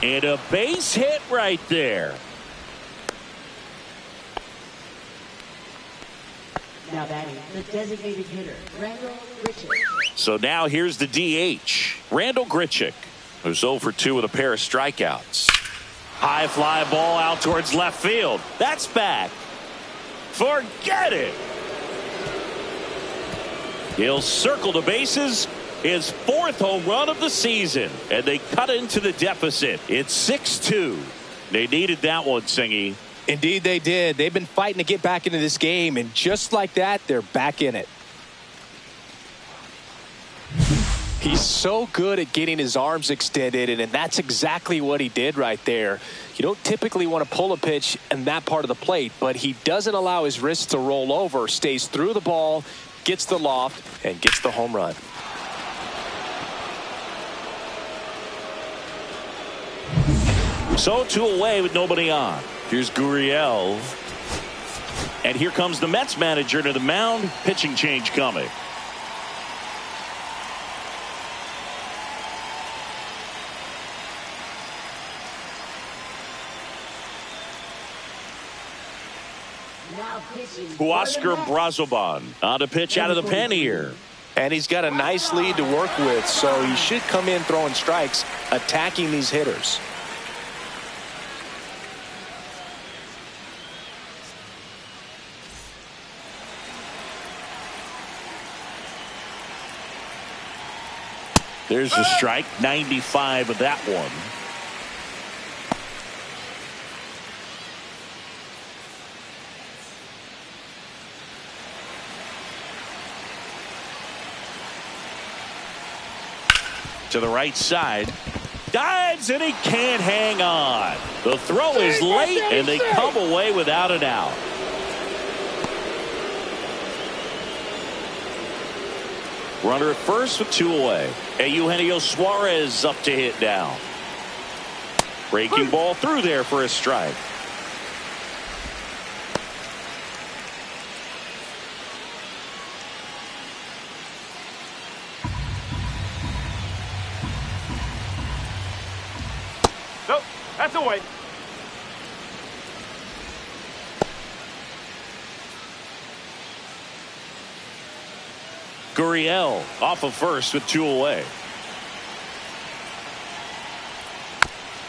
And a base hit right there. Now batting, the designated hitter, Randall Grichuk. So now here's the DH, Randall Grichuk, who's 0 for 2 with a pair of strikeouts. High fly ball out towards left field. That's back. Forget it. He'll circle the bases. His 4th home run of the season. And they cut into the deficit. It's 6-2. They needed that one, Singy. Indeed they did. They've been fighting to get back into this game, and just like that, they're back in it. He's so good at getting his arms extended, and that's exactly what he did right there. You don't typically want to pull a pitch in that part of the plate, but he doesn't allow his wrists to roll over, stays through the ball, gets the loft, and gets the home run. So 2 away with nobody on. Here's Gurriel. And here comes the Mets manager to the mound. Pitching change coming. Huascar Brazoban on a pitch out of the pen here. And he's got a nice lead to work with, so he should come in throwing strikes, attacking these hitters. There's a strike, 95 of that one. To the right side. Dives and he can't hang on. The throw is late and they come away without an out. Runner at first with 2 away. And Eugenio Suarez up to hit now. Breaking ball through there for a strike. Nope, that's away. Gurriel off of first with 2 away.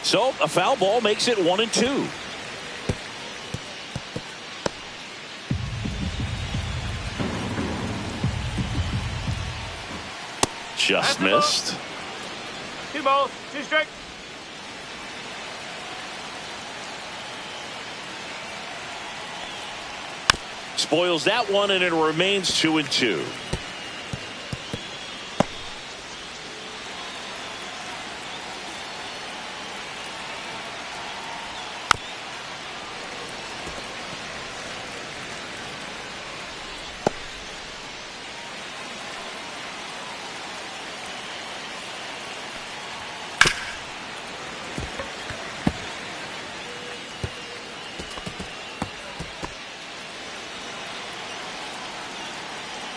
So a foul ball makes it 1-2. Just missed. 2 balls, 2 strikes. Spoils that one, and it remains 2-2.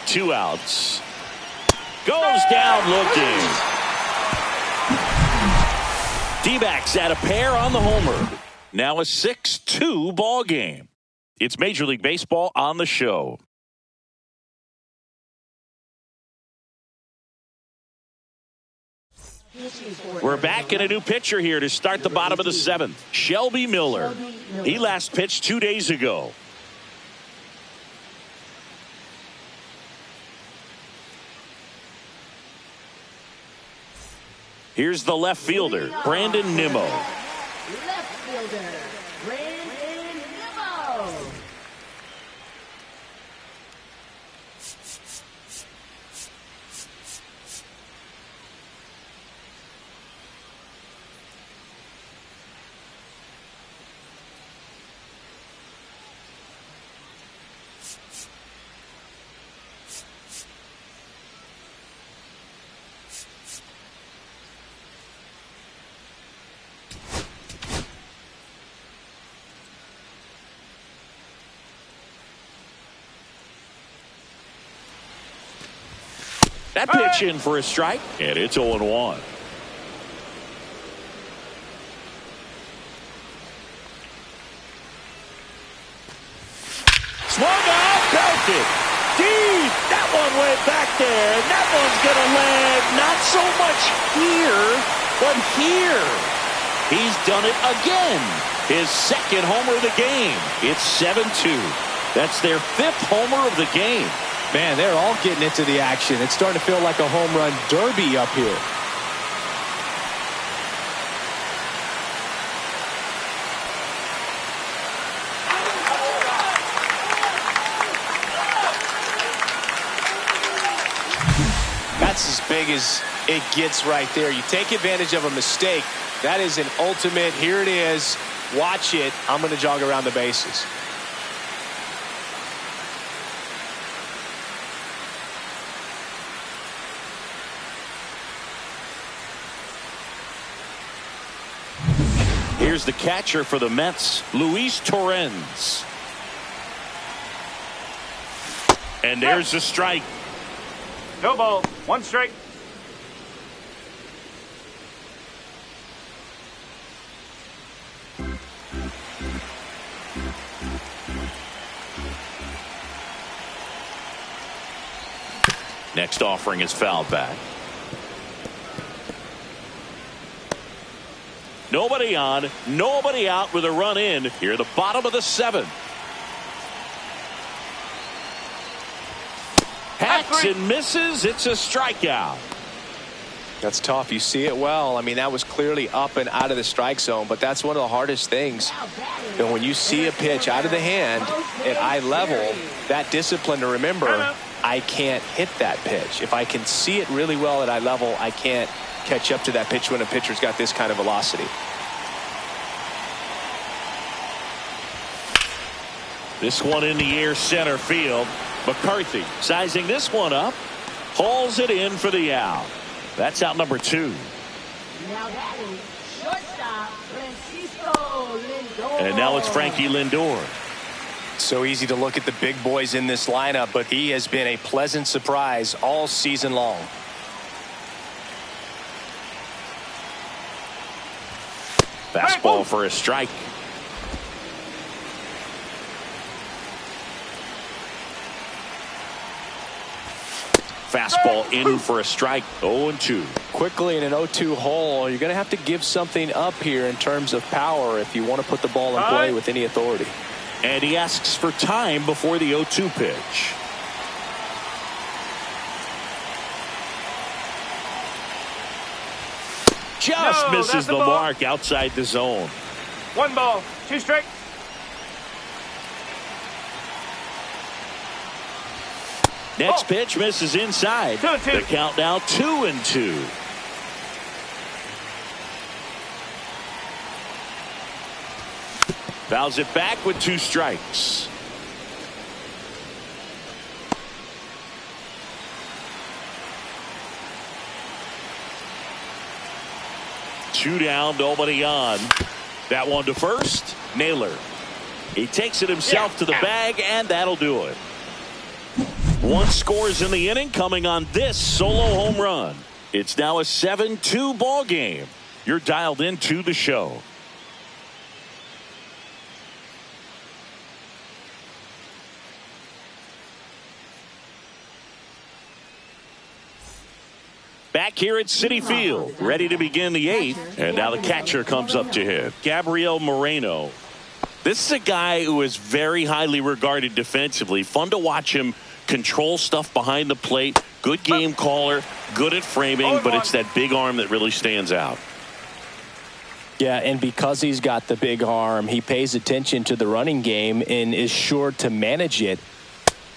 Two outs. Goes down looking. D-backs at a pair on the homer. Now a 6-2 ball game. It's Major League Baseball on the show. We're back in a new pitcher here to start the bottom of the 7th. Shelby Miller. He last pitched 2 days ago. Here's the left fielder, Brandon Nimmo. Left fielder, Brandon Nimmo. That pitch in for a strike, and it's 0-1. Swung out, belted deep. That one went back there, and that one's going to land not so much here, but here. He's done it again. His second homer of the game. It's 7-2. That's their 5th homer of the game. Man, they're all getting into the action. It's starting to feel like a home run derby up here. That's as big as it gets right there. You take advantage of a mistake. That is an ultimate, here it is, watch it, I'm going to jog around the bases. Here's the catcher for the Mets, Luis Torrens. And there's a strike. No ball, 1 strike. Next offering is fouled back. Nobody on, nobody out with a run in here, the bottom of the 7th. Hacks and misses. It's a strikeout. That's tough. You see it well. I mean, that was clearly up and out of the strike zone, but that's one of the hardest things. And when you see a pitch out of the hand at eye level, that discipline to remember, I can't hit that pitch. If I can see it really well at eye level, I can't catch up to that pitch when a pitcher's got this kind of velocity. This one in the air, center field. McCarthy sizing this one up, hauls it in for the out. That's out number 2. Now batting, shortstop, Francisco Lindor. And now it's Frankie Lindor. So easy to look at the big boys in this lineup, but he has been a pleasant surprise all season long. Fastball for a strike. Fastball in for a strike. 0-2. Quickly in an 0-2 hole, you're going to have to give something up here in terms of power if you want to put the ball in play with any authority. And he asks for time before the 0-2 pitch. Just misses the mark outside the zone. 1 ball, 2 strikes. Next pitch misses inside. 2-2. The count now 2-2. Fouls it back with 2 strikes. Two down, nobody on. That one to first. Naylor. He takes it himself to the bag, and that'll do it. 1 scores in the inning, coming on this solo home run. It's now a 7-2 ball game. You're dialed into the show. Back here at Citi Field, ready to begin the 8th, and now the catcher comes up to hit. Gabriel Moreno. This is a guy who is very highly regarded defensively. Fun to watch him control stuff behind the plate. Good game caller, good at framing, but it's that big arm that really stands out. Yeah, and because he's got the big arm, he pays attention to the running game and is sure to manage it.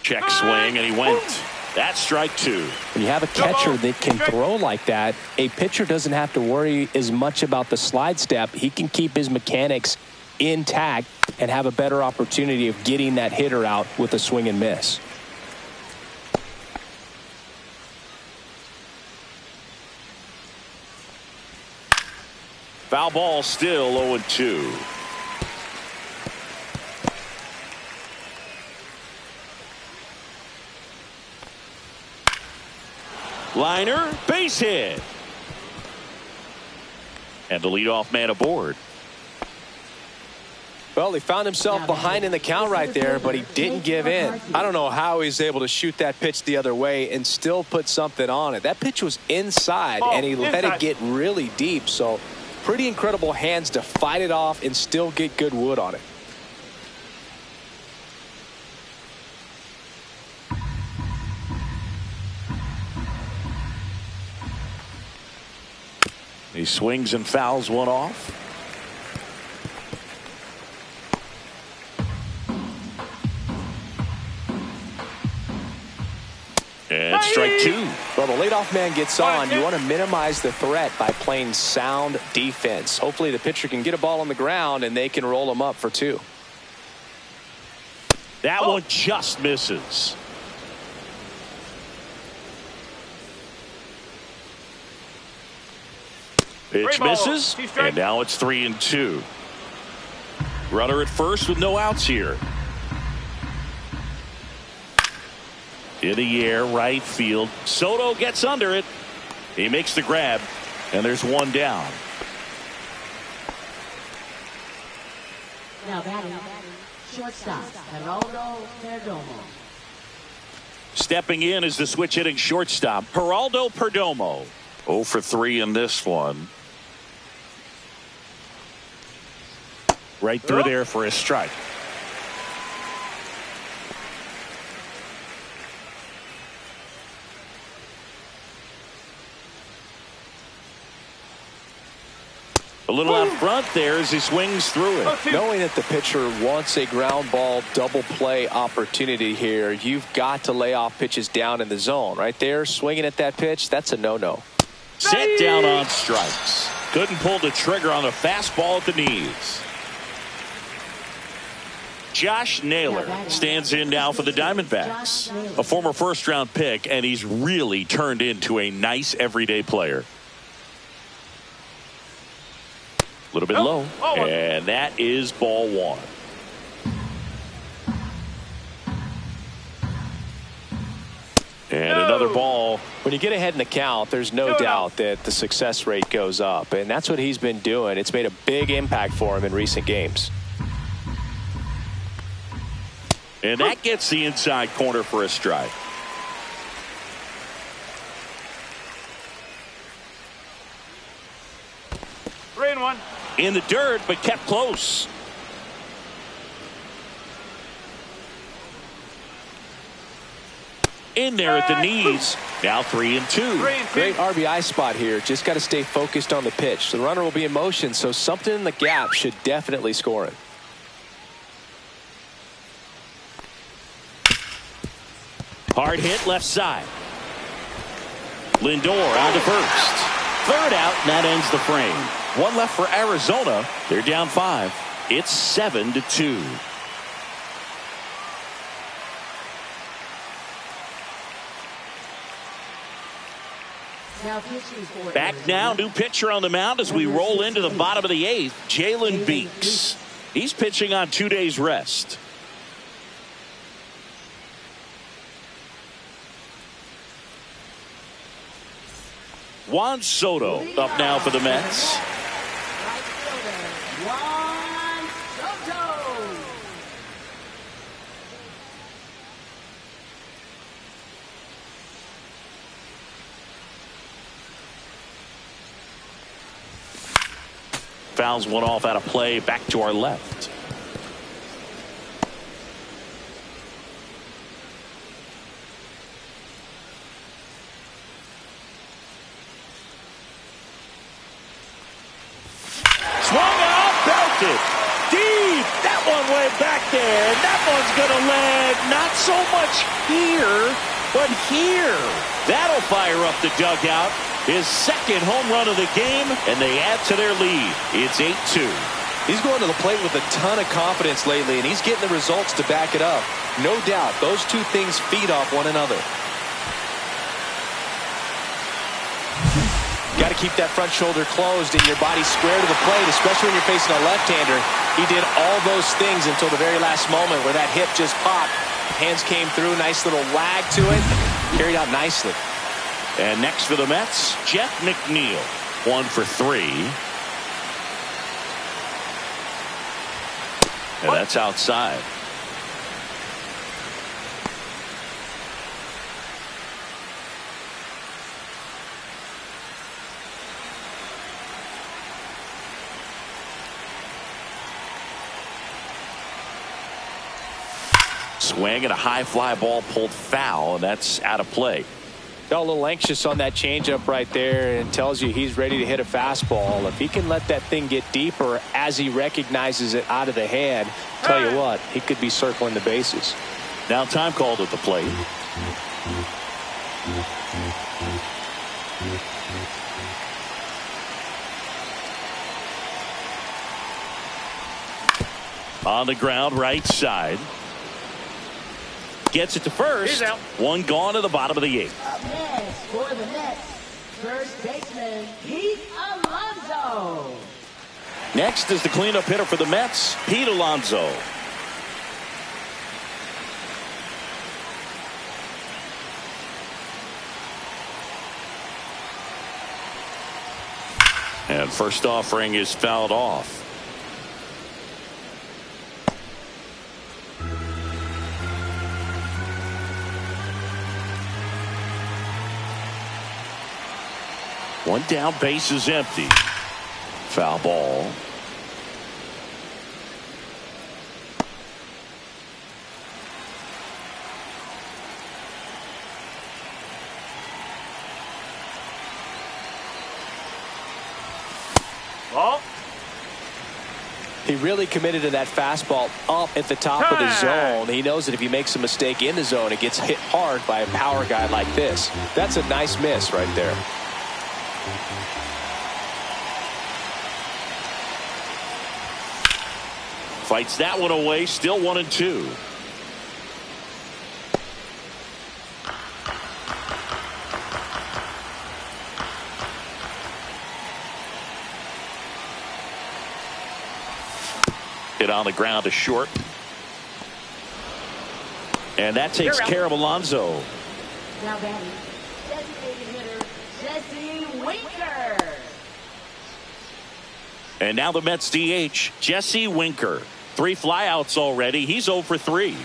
Check swing, and he went. That's strike 2. When you have a catcher that can throw like that, a pitcher doesn't have to worry as much about the slide step. He can keep his mechanics intact and have a better opportunity of getting that hitter out with a swing and miss. Foul ball, still 0-2. Liner, base hit. And the leadoff man aboard. Well, he found himself behind in the count right there, but he didn't give in. I don't know how he's able to shoot that pitch the other way and still put something on it. That pitch was inside, and he let it get really deep. So pretty incredible hands to fight it off and still get good wood on it. He swings and fouls one off. And strike 2. Well, the leadoff man gets on. You want to minimize the threat by playing sound defense. Hopefully the pitcher can get a ball on the ground and they can roll him up for 2. That one just misses. Pitch misses, and now it's 3-2. Runner at first with no outs here. In the air, right field. Soto gets under it. He makes the grab, and there's 1 down. Now batting, shortstop, Geraldo Perdomo. Stepping in is the switch hitting shortstop, Geraldo Perdomo. 0 for 3 in this one. Right through there for a strike. A little out front there as he swings through it. Knowing that the pitcher wants a ground ball double play opportunity here, you've got to lay off pitches down in the zone. Right there, swinging at that pitch, that's a no-no. Set down on strikes. Couldn't pull the trigger on the fastball at the knees. Josh Naylor stands in now for the Diamondbacks. A former first-round pick, and he's really turned into a nice everyday player. A little bit low, and that is ball 1. And another ball. When you get ahead in the count, there's no doubt that the success rate goes up, and that's what he's been doing. It's made a big impact for him in recent games. And that gets the inside corner for a strike. 2-1. In the dirt, but kept close. In there at the knees. Now 3-2. Great RBI spot here. Just got to stay focused on the pitch. The runner will be in motion, so something in the gap should definitely score it. Hard hit left side. Lindor on to first. Third out, and that ends the frame. One left for Arizona. They're down 5. It's 7-2. Back now, new pitcher on the mound as we roll into the bottom of the 8th, Jalen Beeks. He's pitching on 2 days rest. Juan Soto up now for the Mets. Juan Soto. Fouls one off out of play, back to our left. Swung out, belted. Deep. That one went back there. And that one's going to land not so much here, but here. That'll fire up the dugout. His second home run of the game, and they add to their lead. It's 8-2. He's going to the plate with a ton of confidence lately, and he's getting the results to back it up. No doubt, those two things feed off one another. Got to keep that front shoulder closed and your body square to the plate, especially when you're facing a left-hander. He did all those things until the very last moment where that hip just popped. Hands came through, nice little wag to it. Carried out nicely. And next for the Mets, Jeff McNeil. 1 for 3. And that's outside. Swing and a high fly ball pulled foul, and that's out of play. Got a little anxious on that changeup right there, and tells you he's ready to hit a fastball. If he can let that thing get deeper as he recognizes it out of the hand, tell you what, he could be circling the bases. Now time called at the plate. On the ground, right side. Gets it to first. He's out. One gone to the bottom of the 8th. Up next for the Mets, first baseman Pete Alonso. Next is the cleanup hitter for the Mets, Pete Alonso. And first offering is fouled off. One down, base is empty. Foul ball. Ball. He really committed to that fastball up at the top of the zone. He knows that if he makes a mistake in the zone, it gets hit hard by a power guy like this. That's a nice miss right there. Fights that one away, still 1-2. Hit on the ground to short. And that takes care of Alonso. Now batting, designated hitter Jesse Winker. And now the Mets DH, Jesse Winker. 3 flyouts already. He's 0 for 3.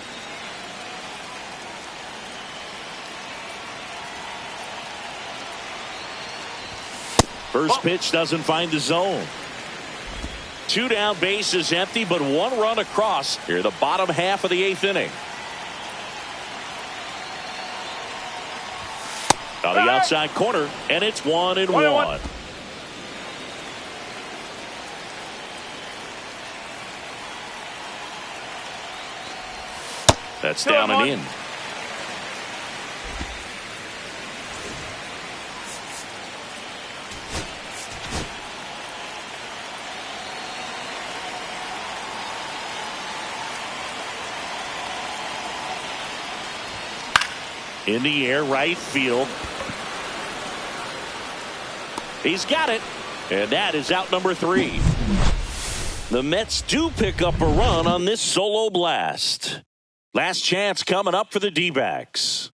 First pitch doesn't find the zone. 2 down, bases empty, but 1 run across here the bottom half of the 8th inning. On the outside corner, and it's 1-1. That's down and in. In the air, right field. He's got it. And that is out number 3. The Mets do pick up a run on this solo blast. Last chance coming up for the D-backs.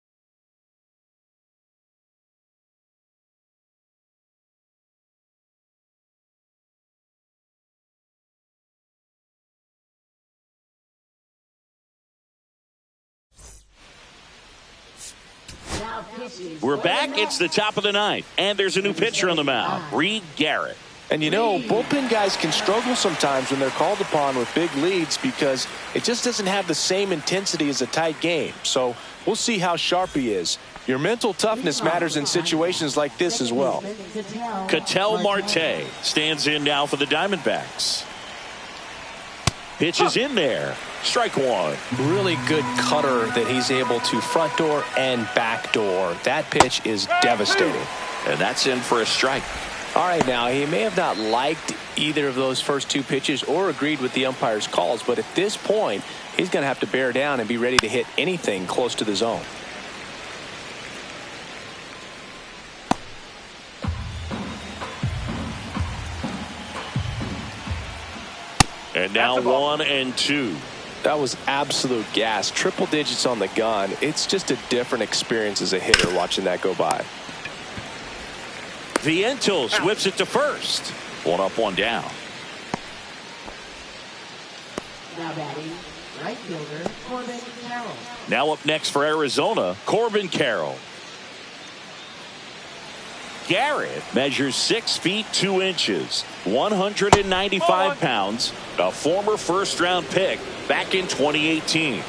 We're back. It's the top of the 9th. And there's a new pitcher on the mound, Reed Garrett. And you know, bullpen guys can struggle sometimes when they're called upon with big leads because it just doesn't have the same intensity as a tight game. So we'll see how sharp he is. Your mental toughness matters in situations like this as well. Ketel Marte stands in now for the Diamondbacks. Pitch is in there. Strike 1. Really good cutter that he's able to front door and back door. That pitch is devastating. And that's in for a strike. All right, now he may have not liked either of those first 2 pitches or agreed with the umpire's calls, but at this point he's going to have to bear down and be ready to hit anything close to the zone. And now 1-2. That was absolute gas. Triple digits on the gun. It's just a different experience as a hitter watching that go by. Vientos whips it to first. 1 up, 1 down. Now batting, right fielder Corbin Carroll. Now up next for Arizona, Corbin Carroll. Garrett measures 6 feet 2 inches, 195 pounds, a former first-round pick back in 2018.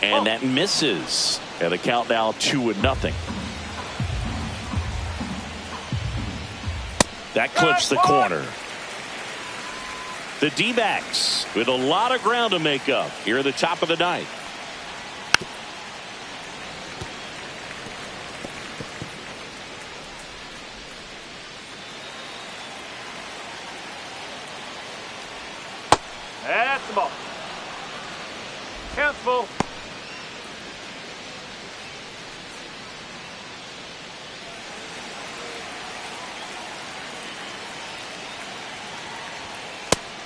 And that misses. And the count now 2-0. That clips the corner. The D-backs with a lot of ground to make up here at the top of the 9th. That's the ball. Count's full.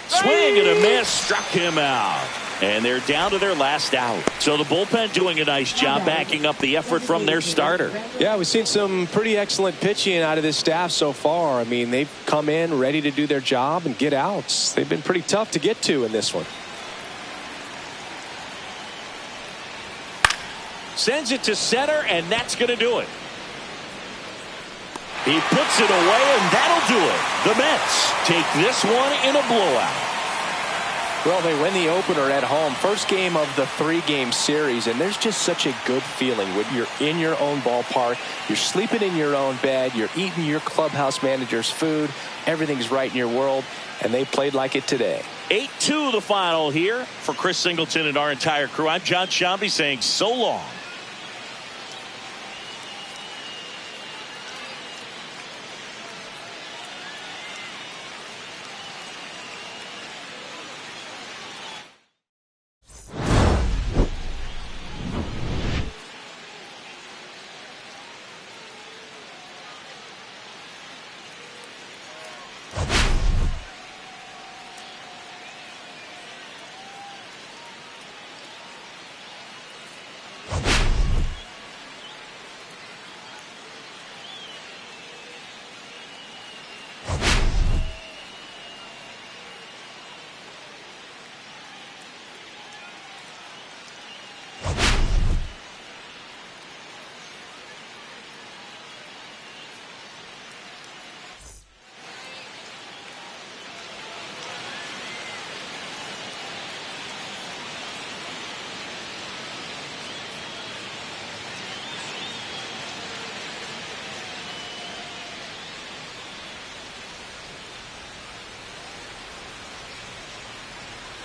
Swing and a miss, struck him out. And they're down to their last out. So the bullpen doing a nice job backing up the effort from their starter. Yeah, we've seen some pretty excellent pitching out of this staff so far. I mean, they've come in ready to do their job and get outs. They've been pretty tough to get to in this one. Sends it to center, and that's going to do it. He puts it away, and that'll do it. The Mets take this one in a blowout. Well, they win the opener at home. First game of the 3-game series, and there's just such a good feeling when you're in your own ballpark. You're sleeping in your own bed. You're eating your clubhouse manager's food. Everything's right in your world, and they played like it today. 8-2 the final here. For Chris Singleton and our entire crew, I'm John Shambi saying so long.